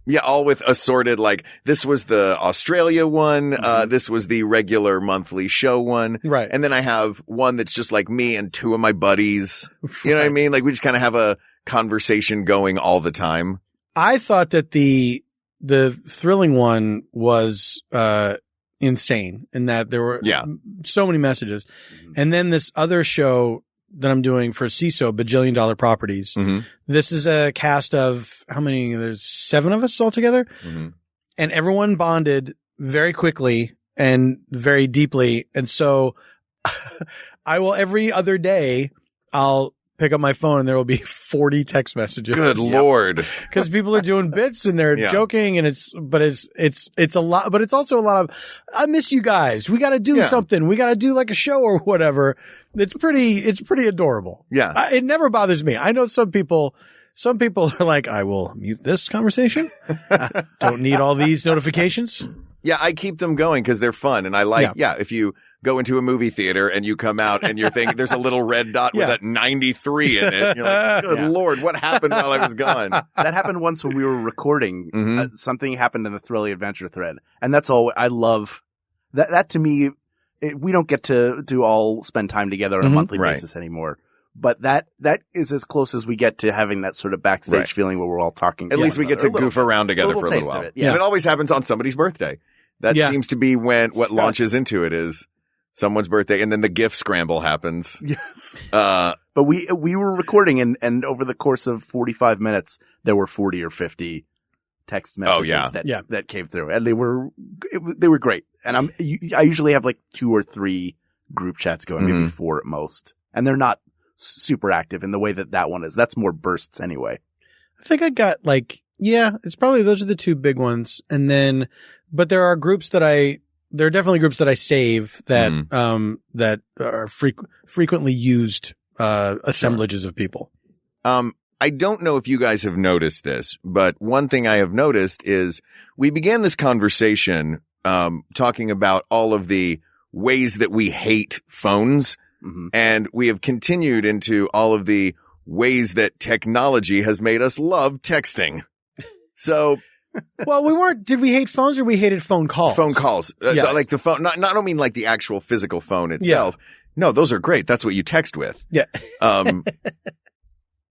Yeah, all with assorted, like, this was the Australia one, this was the regular monthly show one. Right. And then I have one that's just like me and 2 of my buddies. You know what I mean? Like, we just kind of have a conversation going all the time. I thought that the Thrilling one was, insane in that there were so many messages. And then this other show that I'm doing for CISO, Bajillion Dollar Properties. This is a cast of how many? There's 7 of us all together. And everyone bonded very quickly and very deeply. And so I will every other day, I'll pick up my phone and there will be 40 text messages. Good Lord. Because people are doing bits and they're joking and it's a lot, but it's also a lot of, I miss you guys. We got to do something. We got to do like a show or whatever. It's pretty adorable. Yeah. It never bothers me. I know some people are like, I will mute this conversation. Don't need all these notifications. Yeah. I keep them going because they're fun. And I like, if you go into a movie theater and you come out and you're thinking there's a little red dot with a 93 in it. You're like, good Lord, what happened while I was gone? That happened once when we were recording. Something happened in the Thrilling Adventure thread. And that's all I love. That to me, we don't get to all spend time together on a monthly basis anymore. But that is as close as we get to having that sort of backstage feeling where we're all talking. At least we get to goof around together for a little while. Yeah. And it always happens on somebody's birthday. That seems to be what launches into it is someone's birthday, and then the gift scramble happens. Yes. But we were recording and over the course of 45 minutes, there were 40 or 50 text messages that came through, and they were great. And I usually have like 2 or 3 group chats going, maybe 4 at most. And they're not super active in the way that one is. That's more bursts anyway. I think I got it's probably those are the 2 big ones. And then, but there are groups there are definitely groups that I save that, that are frequently used, assemblages of people. I don't know if you guys have noticed this, but one thing I have noticed is we began this conversation, talking about all of the ways that we hate phones. And we have continued into all of the ways that technology has made us love texting. So, well, did we hate phones or we hated phone calls? Phone calls. Like the phone, I don't mean like the actual physical phone itself. No, those are great. That's what you text with. Yeah.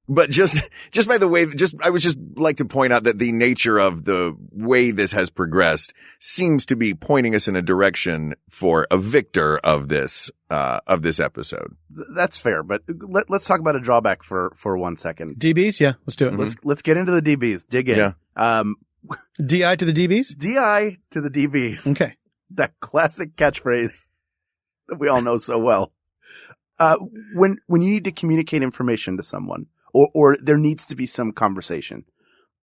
But just by the way, I would just like to point out that the nature of the way this has progressed seems to be pointing us in a direction for a victor of this episode. That's fair, but let's talk about a drawback for 1 second. DBs? Yeah, let's do it. Let's get into the DBs. Dig in. Yeah. DI to the DBs? DI to the DBs. Okay. That classic catchphrase that we all know so well. When you need to communicate information to someone, or there needs to be some conversation.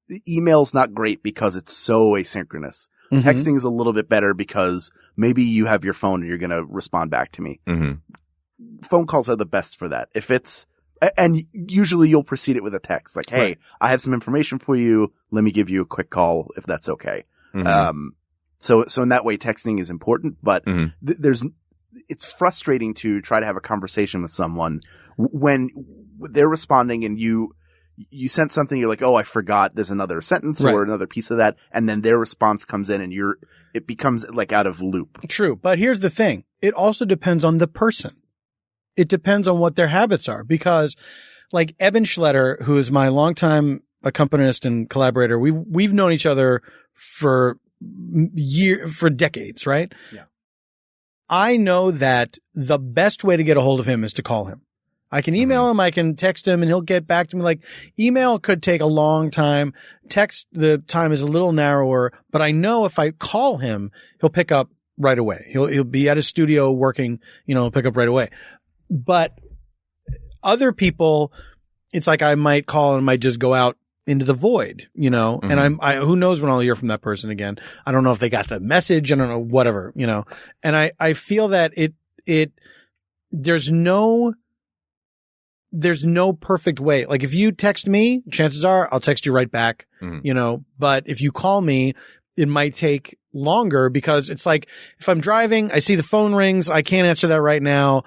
The email's not great because it's so asynchronous. Texting is a little bit better because maybe you have your phone and you're going to respond back to me. Phone calls are the best for that. And usually you'll precede it with a text like, hey, I have some information for you. Let me give you a quick call if that's okay. So in that way, texting is important, but it's frustrating to try to have a conversation with someone when they're responding and you sent something, you're like, oh, I forgot there's another sentence or another piece of that. And then their response comes in and it becomes like out of loop. True. But here's the thing. It also depends on the person. It depends on what their habits are, because like Eben Schletter, who is my longtime accompanist and collaborator, we've known each other for decades, right? Yeah. I know that the best way to get a hold of him is to call him. I can email him, I can text him, and he'll get back to me. Like, email could take a long time. Text, the time is a little narrower, but I know if I call him, he'll pick up right away. He'll be at his studio working, he'll pick up right away. But other people, it's like I might call and might just go out into the void, you know, and who knows when I'll hear from that person again. I don't know if they got the message. I don't know, whatever, you know, and I feel that there's no perfect way. Like if you text me, chances are I'll text you right back, you know, but if you call me, it might take longer because it's like if I'm driving, I see the phone rings, I can't answer that right now.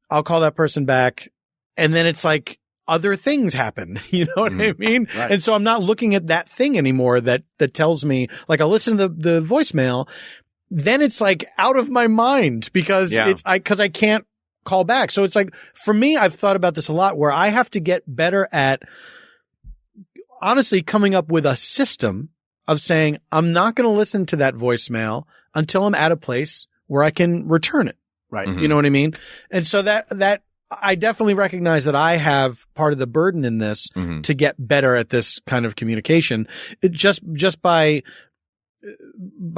I'll call that person back. And then it's like other things happen. You know what I mean? Right. And so I'm not looking at that thing anymore that tells me, like I'll listen to the voicemail. Then it's like out of my mind because because I can't call back. So it's like, for me, I've thought about this a lot where I have to get better at honestly coming up with a system of saying, I'm not going to listen to that voicemail until I'm at a place where I can return it. Right. You know what I mean? And so that I definitely recognize that I have part of the burden in this to get better at this kind of communication. It just by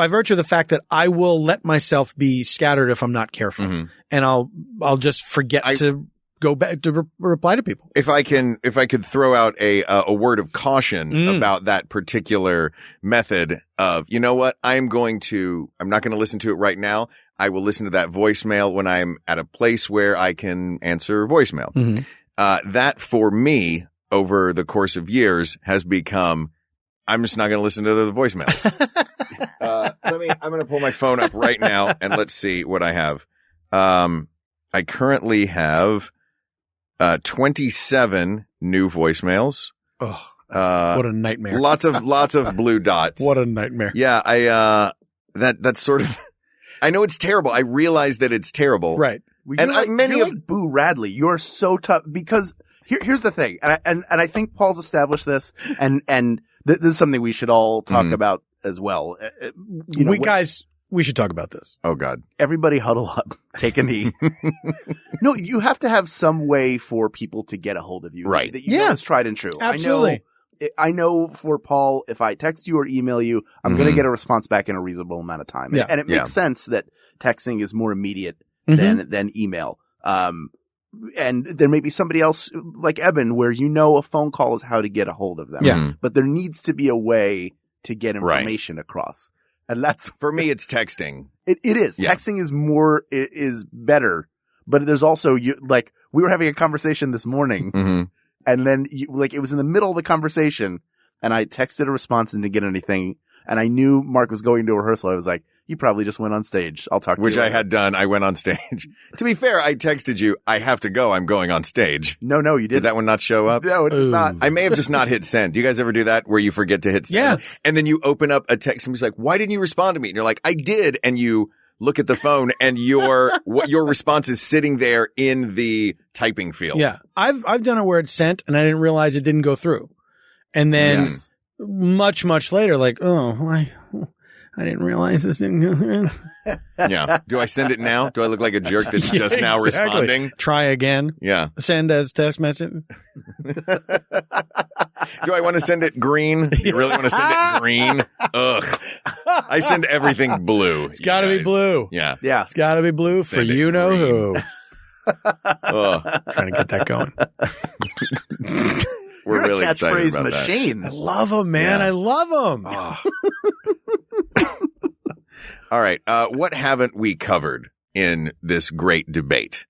virtue of the fact that I will let myself be scattered if I'm not careful, and I'll just forget to go back to reply to people. If I could throw out a word of caution about that particular method of, you know what, I'm not going to listen to it right now. I will listen to that voicemail when I'm at a place where I can answer voicemail. That for me over the course of years has become, I'm just not going to listen to the voicemails. I'm going to pull my phone up right now and let's see what I have. I currently have 27 new voicemails. Oh, what a nightmare. Lots of blue dots. What a nightmare. Yeah. That's sort of, I know it's terrible. I realize that it's terrible. Right. You're like Boo Radley. You're so tough because here's the thing. And I think Paul's established this and this is something we should all talk about as well. We should talk about this. Oh God. Everybody huddle up. Take a knee. No, you have to have some way for people to get a hold of you. Right. That you know is tried and true. Absolutely. I know for Paul, if I text you or email you, I'm going to get a response back in a reasonable amount of time. Yeah. And it makes sense that texting is more immediate than email. And there may be somebody else like Eben where a phone call is how to get a hold of them. Yeah. But there needs to be a way to get information across. And that's for me, it's texting. It is. Yeah. Texting is better. But there's also we were having a conversation this morning and then it was in the middle of the conversation and I texted a response and didn't get anything. And I knew Mark was going to rehearsal. I was like, you probably just went on stage. I'll talk to you. Which I had done. I went on stage. To be fair, I texted you, I have to go. I'm going on stage. No, you didn't. Did that one not show up? No, it did not. I may have just not hit send. Do you guys ever do that where you forget to hit send? Yeah. And then you open up a text and somebody's like, why didn't you respond to me? And you're like, I did. And you look at the phone and your response is sitting there in the typing field. Yeah. I've done it where it's sent and I didn't realize it didn't go through. And then much, much later, like, I didn't realize this didn't go through. Yeah. Do I send it now? Do I look like a jerk that's just now responding? Try again. Yeah. Send as text message. Do I want to send it green? You really want to send it green? Ugh. I send everything blue. It's got to be blue. Yeah. Yeah. It's got to be blue for you know who. Trying to get that going. We're You're really a excited catchphrase about machine. I love them, man. Yeah. I love them. All right. What haven't we covered in this great debate?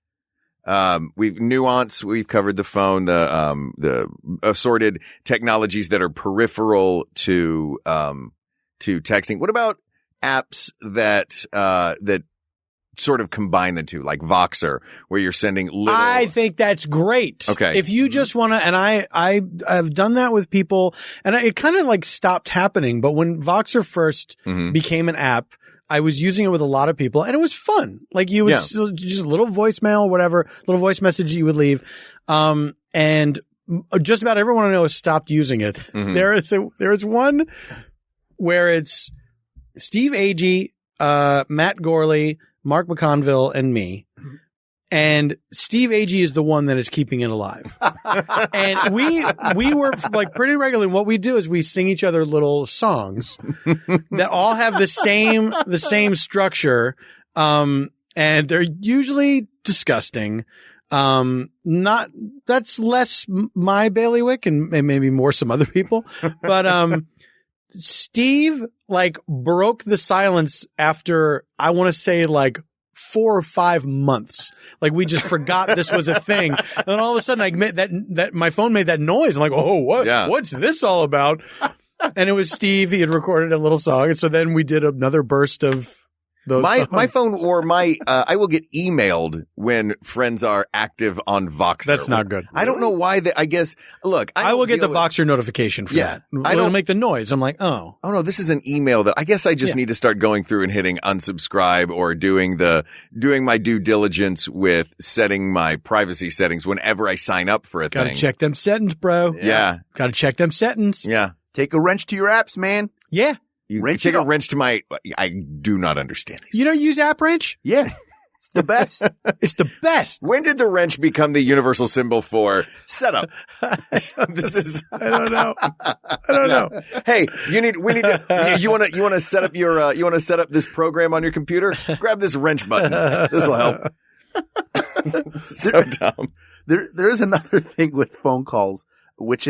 We've nuanced. We've covered the phone, the assorted technologies that are peripheral to texting. What about apps that sort of combine the two, like Voxer, where you're sending little. I think that's great. Okay. If you just want to, and I've done that with people, and it kind of like stopped happening. But when Voxer first became an app, I was using it with a lot of people, and it was fun. Like you would just a little voicemail, whatever, little voice message you would leave, and just about everyone I know has stopped using it. There is one where it's Steve Agee, Matt Gorley, Mark McConville, and me. And Steve Agee is the one that is keeping it alive. And we were like pretty regularly. What we do is we sing each other little songs that all have the same structure. And they're usually disgusting. That's less my bailiwick and maybe more some other people. But, Steve like broke the silence after I want to say like 4 or 5 months. Like we just forgot this was a thing. And then all of a sudden I made that my phone made that noise. I'm like, oh, what's this all about? And it was Steve. He had recorded a little song. And so then we did another burst of those songs. My phone or I will get emailed when friends are active on Voxer. That's not good. I don't know why I guess, look. I will get the Voxer notification for that. It'll make the noise. I'm like, oh. Oh no, this is an email that I guess I just need to start going through and hitting unsubscribe or doing my due diligence with setting my privacy settings whenever I sign up for a thing. Gotta check them settings, bro. Yeah. Gotta check them settings. Yeah. Take a wrench to your apps, man. Yeah. You take a wrench to I do not understand these. You don't use App Wrench? Yeah. It's the best. It's the best. When did the wrench become the universal symbol for setup? This is I don't know. Hey, you want to set up this program on your computer? Grab this wrench button. This will help. So dumb. There is another thing with phone calls, which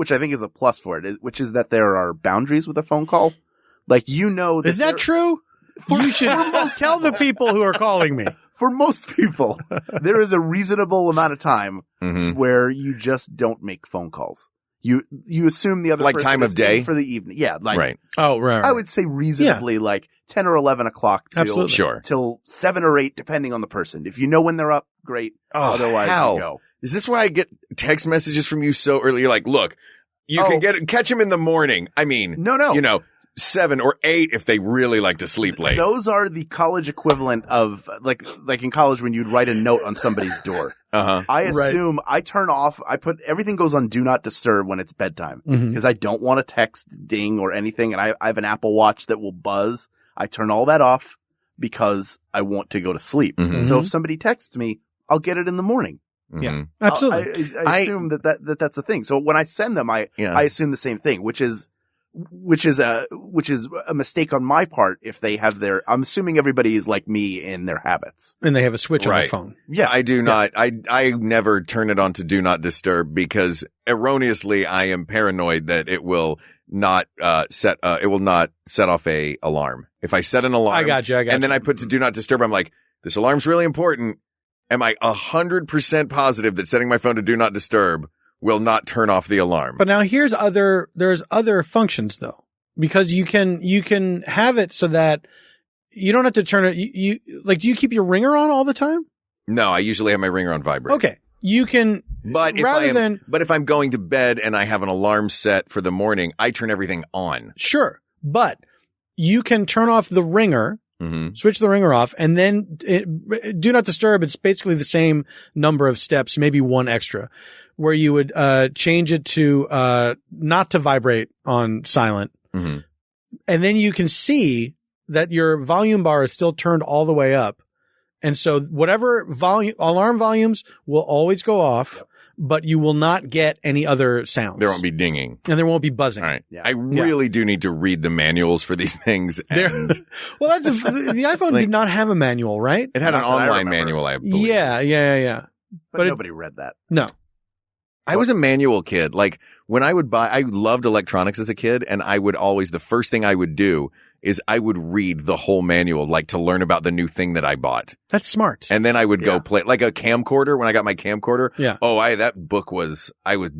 I think is a plus for it, which is that there are boundaries with a phone call. Like, that is that true? You should tell the people who are calling me. For most people, there is a reasonable amount of time Mm-hmm. where you just don't make phone calls. You assume the other Like person time is of day in for the evening. Yeah, like right. Oh, right. I would say reasonably like 10 or 11 o'clock till 7 or 8, depending on the person. If you know when they're up, great. Oh, otherwise, hell. you go. Is this why I get text messages from you so early? You're like, look, you can catch him in the morning. I mean, no. 7 or 8 if they really like to sleep late. Those are the college equivalent of like in college when you'd write a note on somebody's door. Uh-huh. I assume I turn off, everything goes on do not disturb when it's bedtime because I don't want a text ding or anything. And I have an Apple Watch that will buzz. I turn all that off because I want to go to sleep. Mm-hmm. So if somebody texts me, I'll get it in the morning. Mm-hmm. Yeah, absolutely. I assume that's a thing. So when I send them, I assume the same thing, which is a mistake on my part if they have I'm assuming everybody is like me in their habits. And they have a switch on their phone. Yeah. I do not. I never turn it on to do not disturb because erroneously I am paranoid that it will not set off a alarm. If I set an alarm I got you. and then I put to do not disturb, I'm like, this alarm's really important. Am I 100% positive that setting my phone to do not disturb will not turn off the alarm? But now there's other functions though, because you can have it so that you don't have to turn it. Do you keep your ringer on all the time? No, I usually have my ringer on vibrate. Okay. You can, but if I'm going to bed and I have an alarm set for the morning, I turn everything on. Sure. But you can turn off the ringer. Mm-hmm. Switch the ringer off and then do not disturb. It's basically the same number of steps, maybe one extra, where you would change it to not to vibrate on silent. Mm-hmm. And then you can see that your volume bar is still turned all the way up. And so whatever alarm volumes will always go off, but you will not get any other sounds. There won't be dinging. And there won't be buzzing. All right. Yeah. I really do need to read the manuals for these things. And well, the iPhone did not have a manual, right? It had an online manual, I believe. Yeah. But nobody read that. No. I was a manual kid. Like when I loved electronics as a kid, and the first thing I would do is I would read the whole manual, like to learn about the new thing that I bought. That's smart. And then I would go play like a camcorder when I got my camcorder. Yeah. Oh, I was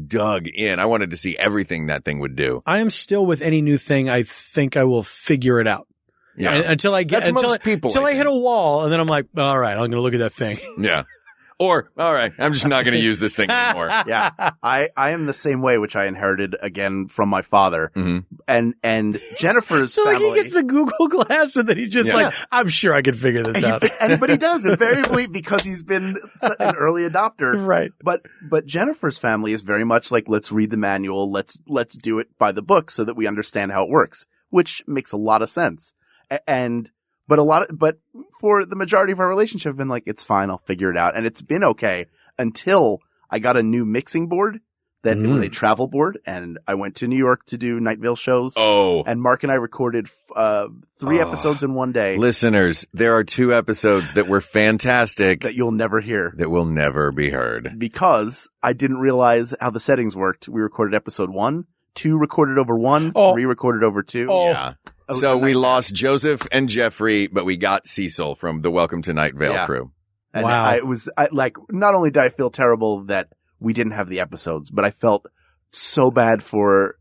dug in. I wanted to see everything that thing would do. I am still with any new thing. I think I will figure it out. Yeah. Until I hit a wall, and then I'm like, all right, I'm going to look at that thing. Yeah. Or, all right, I'm just not going to use this thing anymore. Yeah. I am the same way, which I inherited again from my father. Mm-hmm. And Jennifer's so family. Like he gets the Google Glass and then he's just like, I'm sure I can figure this out. But he does invariably because he's been an early adopter. Right. But Jennifer's family is very much like, let's read the manual. Let's do it by the book so that we understand how it works, which makes a lot of sense. But for the majority of our relationship, I've been like, it's fine. I'll figure it out. And it's been okay until I got a new mixing board that it was a travel board, and I went to New York to do Night Vale shows. Oh. And Mark and I recorded 3 episodes in one day. Listeners, there are 2 episodes that were fantastic that you'll never hear. That will never be heard. Because I didn't realize how the settings worked. We recorded episode 1, 2 recorded over 1, 3 recorded over 2. Oh. Yeah. So we lost Joseph and Jeffrey, but we got Cecil from the Welcome to Night Vale crew. And not only did I feel terrible that we didn't have the episodes, but I felt so bad for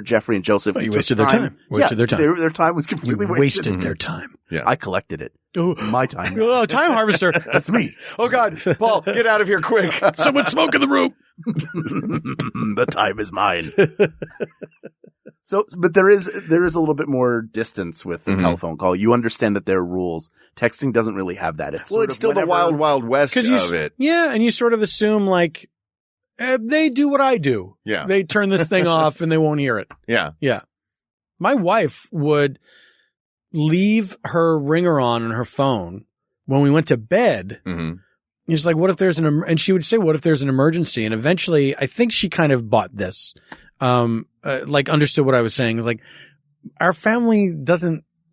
Jeffrey and Joseph. You wasted their time. Their time was completely wasted. Their time. Yeah. I collected it. It's my time. Oh, time harvester. That's me. Oh God, Paul, get out of here quick. Someone smoke in the room. The time is mine. So, but there is a little bit more distance with the telephone call. You understand that there are rules. Texting doesn't really have that. It's still the wild, wild west of it. Yeah, and you sort of assume like they do what I do. Yeah, they turn this thing off and they won't hear it. Yeah, yeah. My wife would leave her ringer on her phone when we went to bed. Mm-hmm. It's like, what if there's and she would say, what if there's an emergency? And eventually, I think she kind of bought this. Like understood what I was saying. Like our family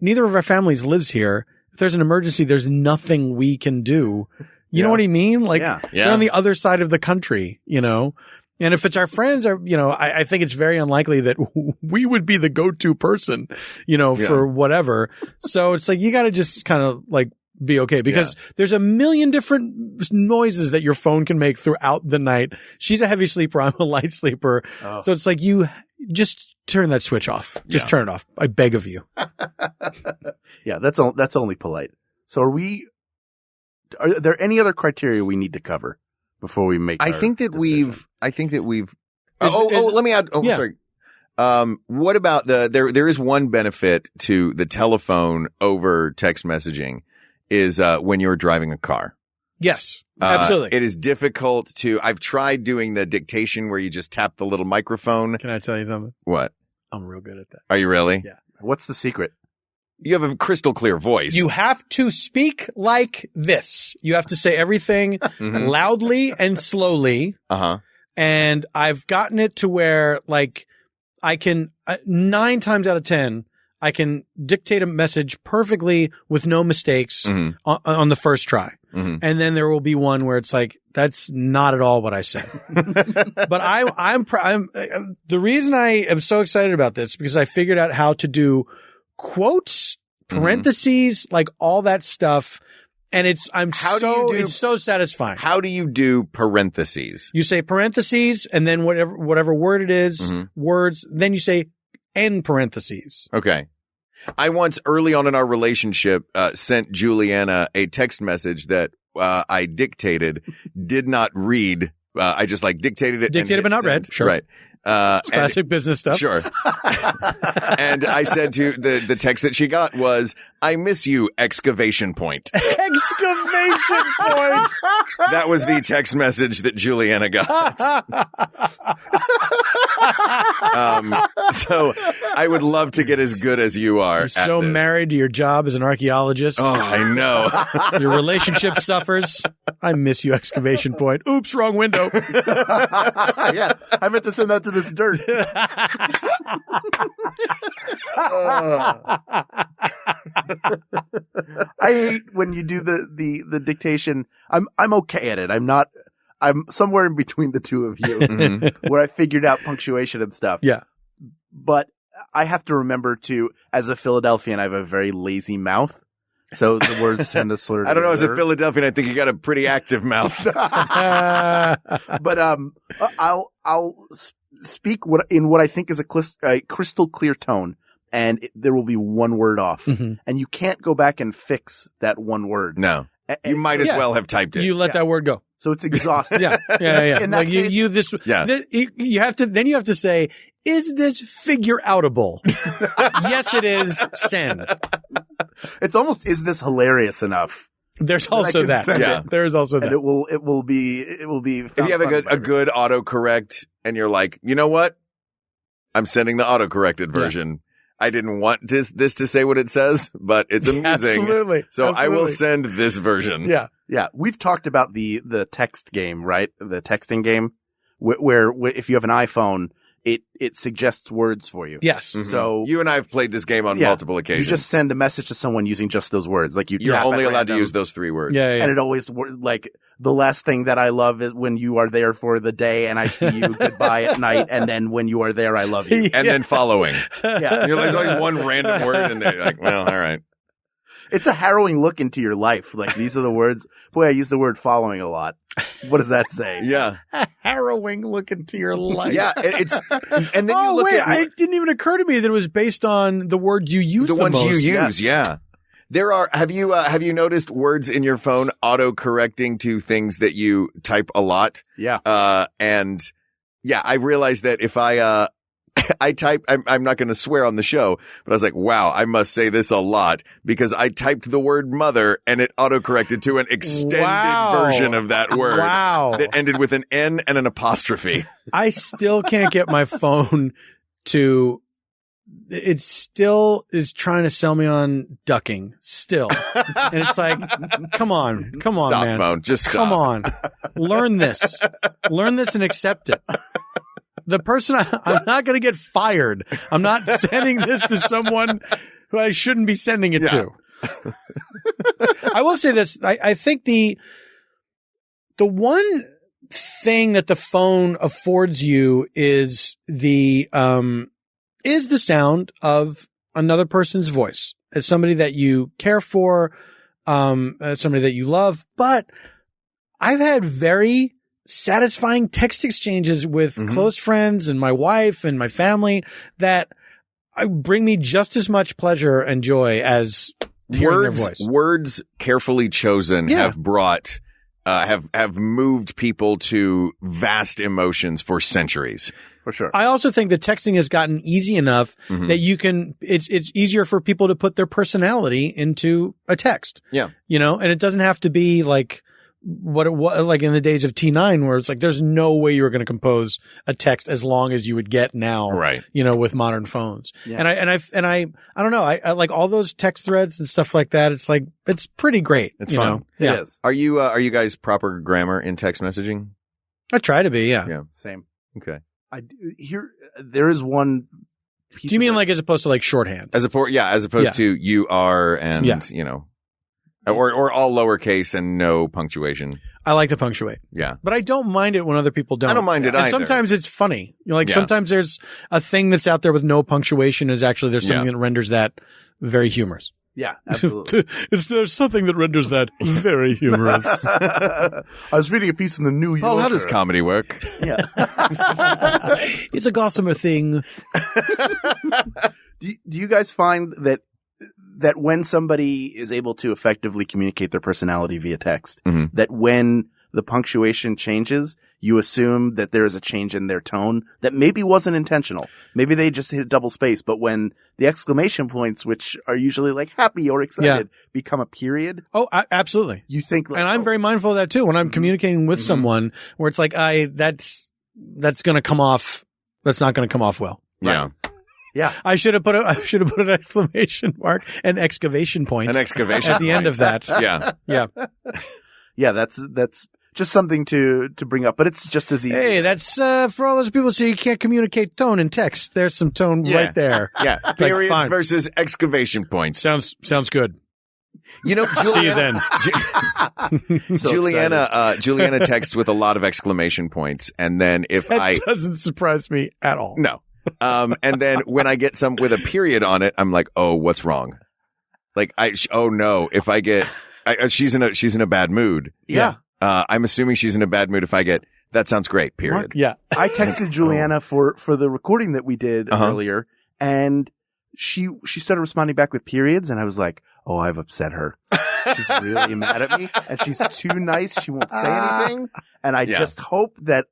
neither of our families lives here. If there's an emergency, there's nothing we can do. You know what I mean? Like they're on the other side of the country, you know? And if it's our friends I think it's very unlikely that we would be the go-to person, for whatever. So it's like, you got to just kind of like be okay because there's a million different noises that your phone can make throughout the night. She's a heavy sleeper. I'm a light sleeper. Oh. So it's like, you just turn that switch off. Just turn it off. I beg of you. Yeah. That's only polite. So are there any other criteria we need to cover before we make I think that we've let me add. Sorry. What about there is one benefit to the telephone over text messaging is when you're driving a car. Yes, absolutely. It is difficult I've tried doing the dictation where you just tap the little microphone. Can I tell you something? What? I'm real good at that. Are you really? Yeah. What's the secret? You have a crystal clear voice. You have to speak like this. You have to say everything loudly and slowly. Uh-huh. And I've gotten it to where like I can 9 times out of 10, I can dictate a message perfectly with no mistakes on the first try. Mm-hmm. And then there will be one where it's like, that's not at all what I said. But I'm the reason I am so excited about this because I figured out how to do quotes, parentheses, like all that stuff. And it's so satisfying. How do you do parentheses? You say parentheses and then whatever word it is, words, then you say end parentheses. Okay. I once early on in our relationship, sent Juliana a text message that, I dictated, did not read. I just dictated it. Dictated but not read. Sure. Right. It's classic business stuff. Sure. And I said to the text that she got was, I miss you, excavation point. Excavation point. That was the text message that Juliana got. So I would love to get as good as you are. You're so married to your job as an archaeologist. Oh, I know. Your relationship suffers. I miss you, excavation point. Oops, wrong window. Yeah, I meant to send that to this dirt. I hate when you do the dictation. I'm okay at it. I'm somewhere in between the two of you where I figured out punctuation and stuff. Yeah. But I have to remember as a Philadelphian, I have a very lazy mouth. So the words tend to slur. I don't know. As a Philadelphian, I think you got a pretty active mouth. But I'll speak in what I think is a crystal clear tone, and there will be one word off, and you can't go back and fix that one word. No, you might as well have typed it. You let that word go. So it's exhausting. Yeah. Like you have to say, is this figure outable? Yes, it is. Send. It's almost, is this hilarious enough? There's also that. Yeah. There's also that. And it will be. If you have a good autocorrect and you're like, you know what? I'm sending the autocorrected version. Yeah. I didn't want this to say what it says, but it's amusing. Absolutely. So I will send this version. Yeah. Yeah. We've talked about the text game, right? The texting game where if you have an iPhone, it suggests words for you. Yes. Mhm. So You and I have played this game on multiple occasions. you just send a message to someone using just those words. Like You're tap only at allowed to random, use those 3 words. Yeah. and it always like the last thing that I love is when you are there for the day and I see you goodbye at night, and then when you are there, I love you. And then following. Yeah. There's always one random word and they're like, well, all right. It's a harrowing look into your life. Like, these are the words. Boy, I use the word following a lot. What does that say? Yeah. Harrowing look into your life. Yeah. And then you look wait, at it didn't even occur to me that it was based on the word you use the ones most. you use. Yes. Yeah. There are, have you noticed words in your phone auto correcting to things that you type a lot? Yeah. And yeah, I realized that if I type, I'm not going to swear on the show, but I was like, wow, I must say this a lot because I typed the word mother and it autocorrected to an extended version of that word. Wow. That ended with an N and an apostrophe. I still can't get my phone to, it still is trying to sell me on ducking still. And it's like, come on, Stop, man. phone. Just stop. Come on. Learn this and accept it. The person, I'm not going to get fired. I'm not sending this to someone who I shouldn't be sending it to. I will say this. I think the one thing that the phone affords you is the sound of another person's voice. As somebody that you care for, as somebody that you love. But I've had very satisfying text exchanges with close friends and my wife and my family that bring me just as much pleasure and joy as hearing their voice. Words carefully chosen have brought, have moved people to vast emotions for centuries. For sure. I also think that texting has gotten easy enough that you can, it's easier for people to put their personality into a text. Yeah. You know, and it doesn't have to be like, what it was like in the days of T9 where it's like there's no way you were going to compose a text as long as you would get now, right? You know, with modern phones. Yeah. And I don't know. I like all those text threads and stuff like that. It's like, it's pretty great. It's fun. Yeah. It is. Are you guys proper grammar in text messaging? I try to be. Yeah. Yeah. Same. Okay. There is one piece. Do you mean like as opposed to like shorthand? As opposed to you are and you know, or all lowercase and no punctuation. I like to punctuate. Yeah. But I don't mind it when other people don't. I don't mind it and either. Sometimes it's funny. You know, like sometimes there's a thing that's out there with no punctuation is actually there's something that renders that very humorous. Yeah, absolutely. There's something that renders that very humorous. I was reading a piece in the New Yorker. Paul, how does comedy work? Yeah. It's a gossamer thing. Do you guys find that when somebody is able to effectively communicate their personality via text, that when the punctuation changes, you assume that there is a change in their tone that maybe wasn't intentional. Maybe they just hit double space, but when the exclamation points, which are usually like happy or excited, become a period. Oh, absolutely. You think, like, and I'm very mindful of that too when I'm communicating with someone where it's like, that's going to come off. That's not going to come off well. Yeah. Yeah. I should have put an exclamation mark, an excavation point. An excavation at the end of that. Yeah. Yeah. Yeah. That's just something to bring up, but it's just as easy. Hey, that's, for all those people who say you can't communicate tone in text. There's some tone right there. Yeah. Periods versus excavation points. Sounds good. You know, see you then. Juliana texts with a lot of exclamation points. And then that doesn't surprise me at all. No. And then when I get some with a period on it, I'm like, oh, what's wrong? Like, oh no, if I get, she's in a bad mood. Yeah. I'm assuming she's in a bad mood if I get, that sounds great, period. Mark, yeah. I texted Juliana for the recording that we did earlier, and she started responding back with periods, and I was like, oh, I've upset her. She's really mad at me, and she's too nice. She won't say anything. And I just hope that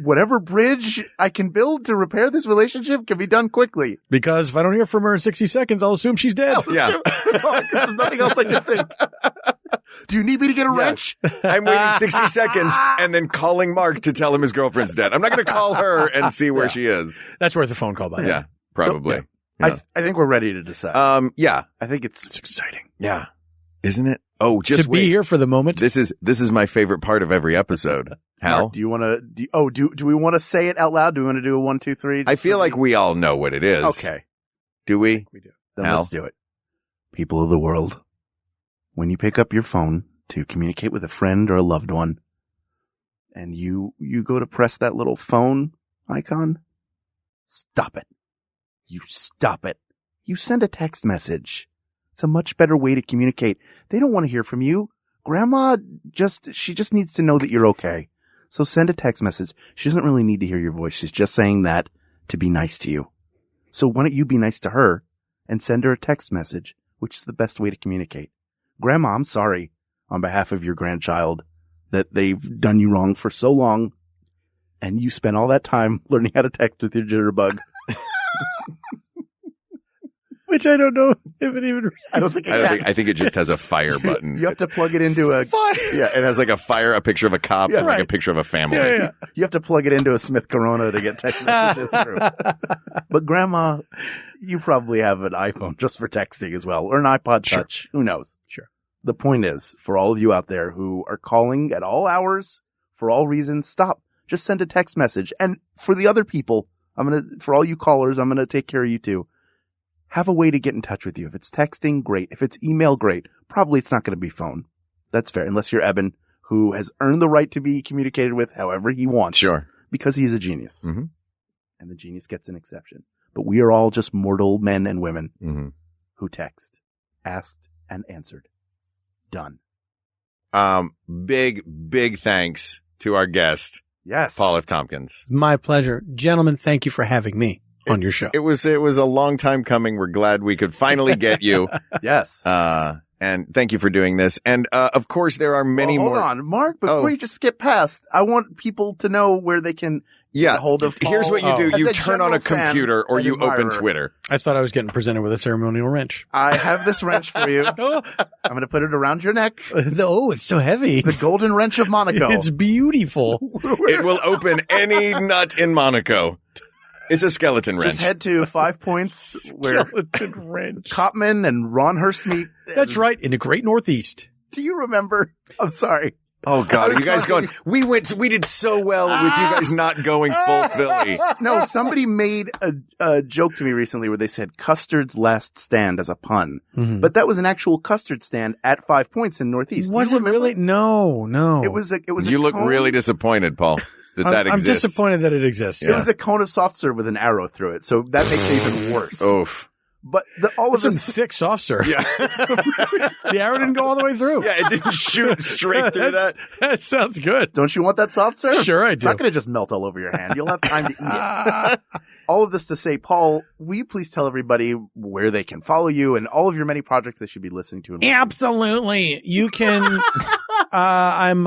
whatever bridge I can build to repair this relationship can be done quickly. Because if I don't hear from her in 60 seconds, I'll assume she's dead. Yeah. There's nothing else I can think. Do you need me to get a wrench? I'm waiting 60 seconds and then calling Mark to tell him his girlfriend's dead. I'm not going to call her and see where she is. That's worth a phone call, by the way. Yeah, probably. I think we're ready to decide. Yeah. I think it's exciting. Yeah. Isn't it? Oh, just to wait. be here for the moment. This is my favorite part of every episode. Hal? Mark, do you want to, do we want to say it out loud? Do we want to do a 1, 2, 3? I feel like we all know what it is. Okay. Do we? We do. Then Hal? let's do it. People of the world, when you pick up your phone to communicate with a friend or a loved one, and you go to press that little phone icon, stop it. You stop it. You send a text message. It's a much better way to communicate. They don't want to hear from you. Grandma she just needs to know that you're okay. So send a text message. She doesn't really need to hear your voice. She's just saying that to be nice to you. So why don't you be nice to her and send her a text message, which is the best way to communicate. Grandma, I'm sorry on behalf of your grandchild that they've done you wrong for so long, and you spent all that time learning how to text with your jitterbug. Which I don't know if it even. I think it just has a fire button. You have to plug it into a fire. Yeah, it has like a picture of a cop and like right. a picture of a family. Yeah. You have to plug it into a Smith Corona to get text messages through. But Grandma, you probably have an iPhone just for texting as well, or an iPod Touch. Who knows? Sure. The point is, for all of you out there who are calling at all hours, for all reasons, stop. Just send a text message. And for the other people, for all you callers, I'm going to take care of you too. Have a way to get in touch with you. If it's texting, great. If it's email, great. Probably it's not going to be phone. That's fair. Unless you're Eben, who has earned the right to be communicated with however he wants. Sure. Because he's a genius. Mm-hmm. And the genius gets an exception. But we are all just mortal men and women who text, asked, and answered. Done. Big thanks to our guest. Yes. Paul F. Tompkins. My pleasure. Gentlemen, thank you for having me on your show. It was a long time coming. We're glad we could finally get you. Yes. And thank you for doing this. And, of course, there are many more. Hold on, Mark, before you just skip past, I want people to know where they can get a hold of Paul. Here's what you do. As You a turn on a general fan computer or and you open admirer. Twitter. I thought I was getting presented with a ceremonial wrench. I have this wrench for you. Oh, I'm going to put it around your neck. it's so heavy. The golden wrench of Monaco. It's beautiful. It will open any nut in Monaco. It's a skeleton wrench. Just head to 5 Points where Skeleton wrench. Copman and Ron Hurst meet. That's right, in the Great Northeast. Do you remember? I'm sorry. Oh I God, was you guys talking- going, we did so well with you guys not going full Philly. No, somebody made a joke to me recently where they said Custard's Last Stand as a pun. Mm-hmm. But that was an actual custard stand at 5 Points in Northeast. Do you Was it remember? really? No. It was You a look cone. really disappointed, Paul, that I'm exists. disappointed that it exists. It was a cone of soft serve with an arrow through it, so that makes it even worse. Oof. But all of Some this, thick soft serve. Yeah. The arrow didn't go all the way through. Yeah, it didn't shoot straight through that. That sounds good. don't you want that soft serve? Sure I It's do. not going to just melt all over your hand. You'll have time to eat it. All of this to say, Paul, will you please tell everybody where they can follow you and all of your many projects they should be listening to? Absolutely. You can, I'm,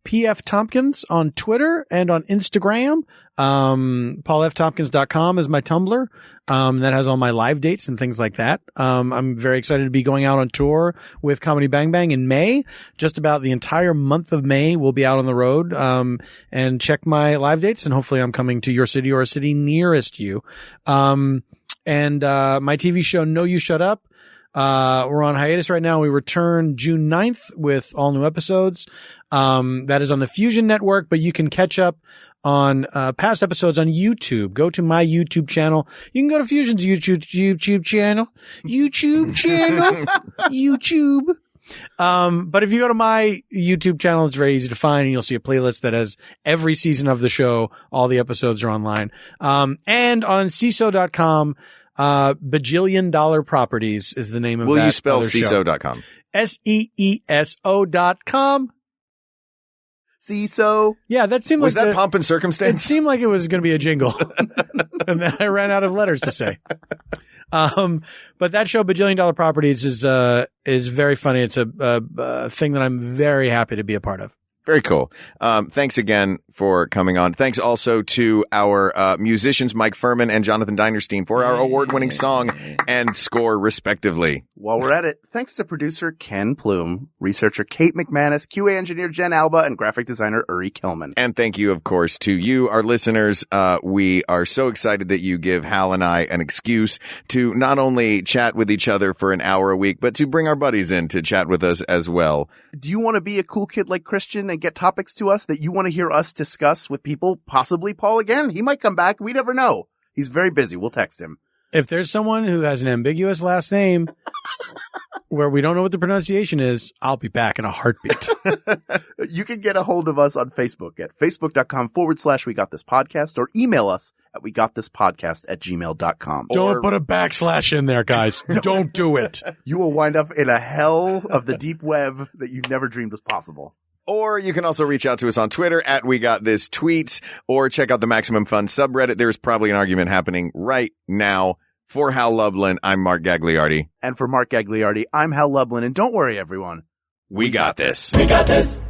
PF Tompkins on Twitter and on Instagram. PaulFTompkins.com is my Tumblr. That has all my live dates and things like that. I'm very excited to be going out on tour with Comedy Bang Bang in May. Just about the entire month of May, we'll be out on the road. And check my live dates, and hopefully I'm coming to your city or a city nearest you. And my TV show, No You Shut Up. We're on hiatus right now. We return June 9th with all new episodes. That is on the Fusion Network, but you can catch up on past episodes on YouTube. Go to my YouTube channel. You can go to Fusion's YouTube channel. YouTube. But if you go to my YouTube channel, it's very easy to find, and you'll see a playlist that has every season of the show. All the episodes are online. And on CISO.com, Bajillion Dollar Properties is the name of that. Will you spell other show. CISO.com? SEESO.com. CISO. Yeah, that seemed Was like that pomp and it circumstance? seemed like it was going to be a jingle. And then I ran out of letters to say. But that show, Bajillion Dollar Properties, is very funny. It's a thing that I'm very happy to be a part of. Very cool. Thanks again for coming on. Thanks also to our musicians, Mike Furman and Jonathan Dinerstein, for our award-winning song and score, respectively. While we're at it, thanks to producer Ken Plume, researcher Kate McManus, QA engineer Jen Alba, and graphic designer Uri Kilman. And thank you, of course, to you, our listeners. We are so excited that you give Hal and I an excuse to not only chat with each other for an hour a week, but to bring our buddies in to chat with us as well. Do you want to be a cool kid like Christian and get topics to us that you want to hear us discuss with people? Possibly Paul again. He might come back. We never know. He's very busy. We'll text him. If there's someone who has an ambiguous last name where we don't know what the pronunciation is, I'll be back in a heartbeat. You can get a hold of us on Facebook at facebook.com/We Got This Podcast or email us at WeGotThisPodcast@gmail.com. Don't put a backslash in there, guys. Don't do it. You will wind up in a hell of the deep web that you never dreamed was possible. Or you can also reach out to us on Twitter at We Got This Tweets, or check out the Maximum Fun subreddit. There's probably an argument happening right now. For Hal Lublin, I'm Mark Gagliardi. And for Mark Gagliardi, I'm Hal Lublin. And don't worry, everyone. We got this. We got this.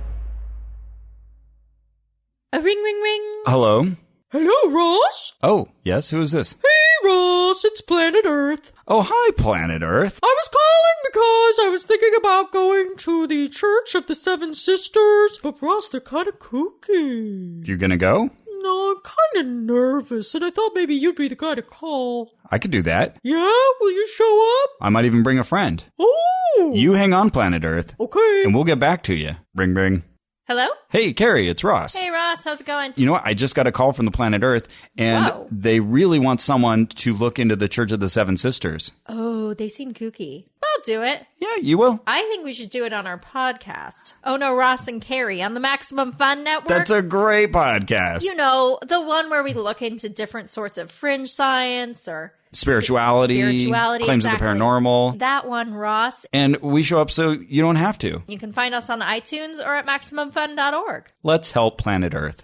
A ring, ring, ring. Hello? Hello, Ross. Oh, yes, who is this? Hey, Ross, it's Planet Earth. Oh, hi, Planet Earth. I was calling because I was thinking about going to the Church of the Seven Sisters, but Ross, they're kind of kooky. You gonna go? No, I'm kind of nervous, and I thought maybe you'd be the guy to call. I could do that. Yeah? Will you show up? I might even bring a friend. Oh! You hang on, Planet Earth. Okay. And we'll get back to you. Ring, ring. Hello? Hey, Carrie, it's Ross. Hey, Ross. How's it going? You know what? I just got a call from the Planet Earth, and Whoa. they really want someone to look into the Church of the Seven Sisters. Oh, they seem kooky. I'll do it. Yeah, you will. I think we should do it on our podcast. Oh, no, Ross and Carrie on the Maximum Fun Network. That's a great podcast. You know, the one where we look into different sorts of fringe science or Spirituality, claims of the paranormal. That one, Ross. And we show up so you don't have to. You can find us on iTunes or at MaximumFun.org. Let's help Planet Earth.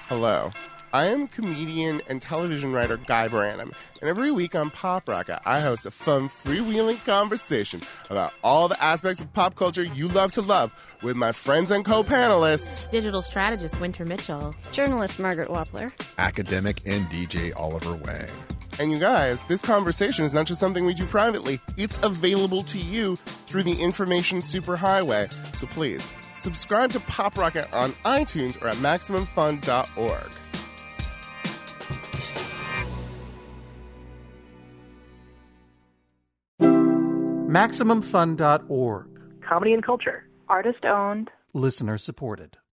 Hello. I am comedian and television writer Guy Branum, and every week on Pop Rocket, I host a fun, freewheeling conversation about all the aspects of pop culture you love to love with my friends and co-panelists. Digital strategist Winter Mitchell. Journalist Margaret Wappler. Academic and DJ Oliver Wang. And you guys, this conversation is not just something we do privately. It's available to you through the information superhighway. So please, subscribe to Pop Rocket on iTunes or at MaximumFun.org. MaximumFun.org. Comedy and culture. Artist owned. Listener supported.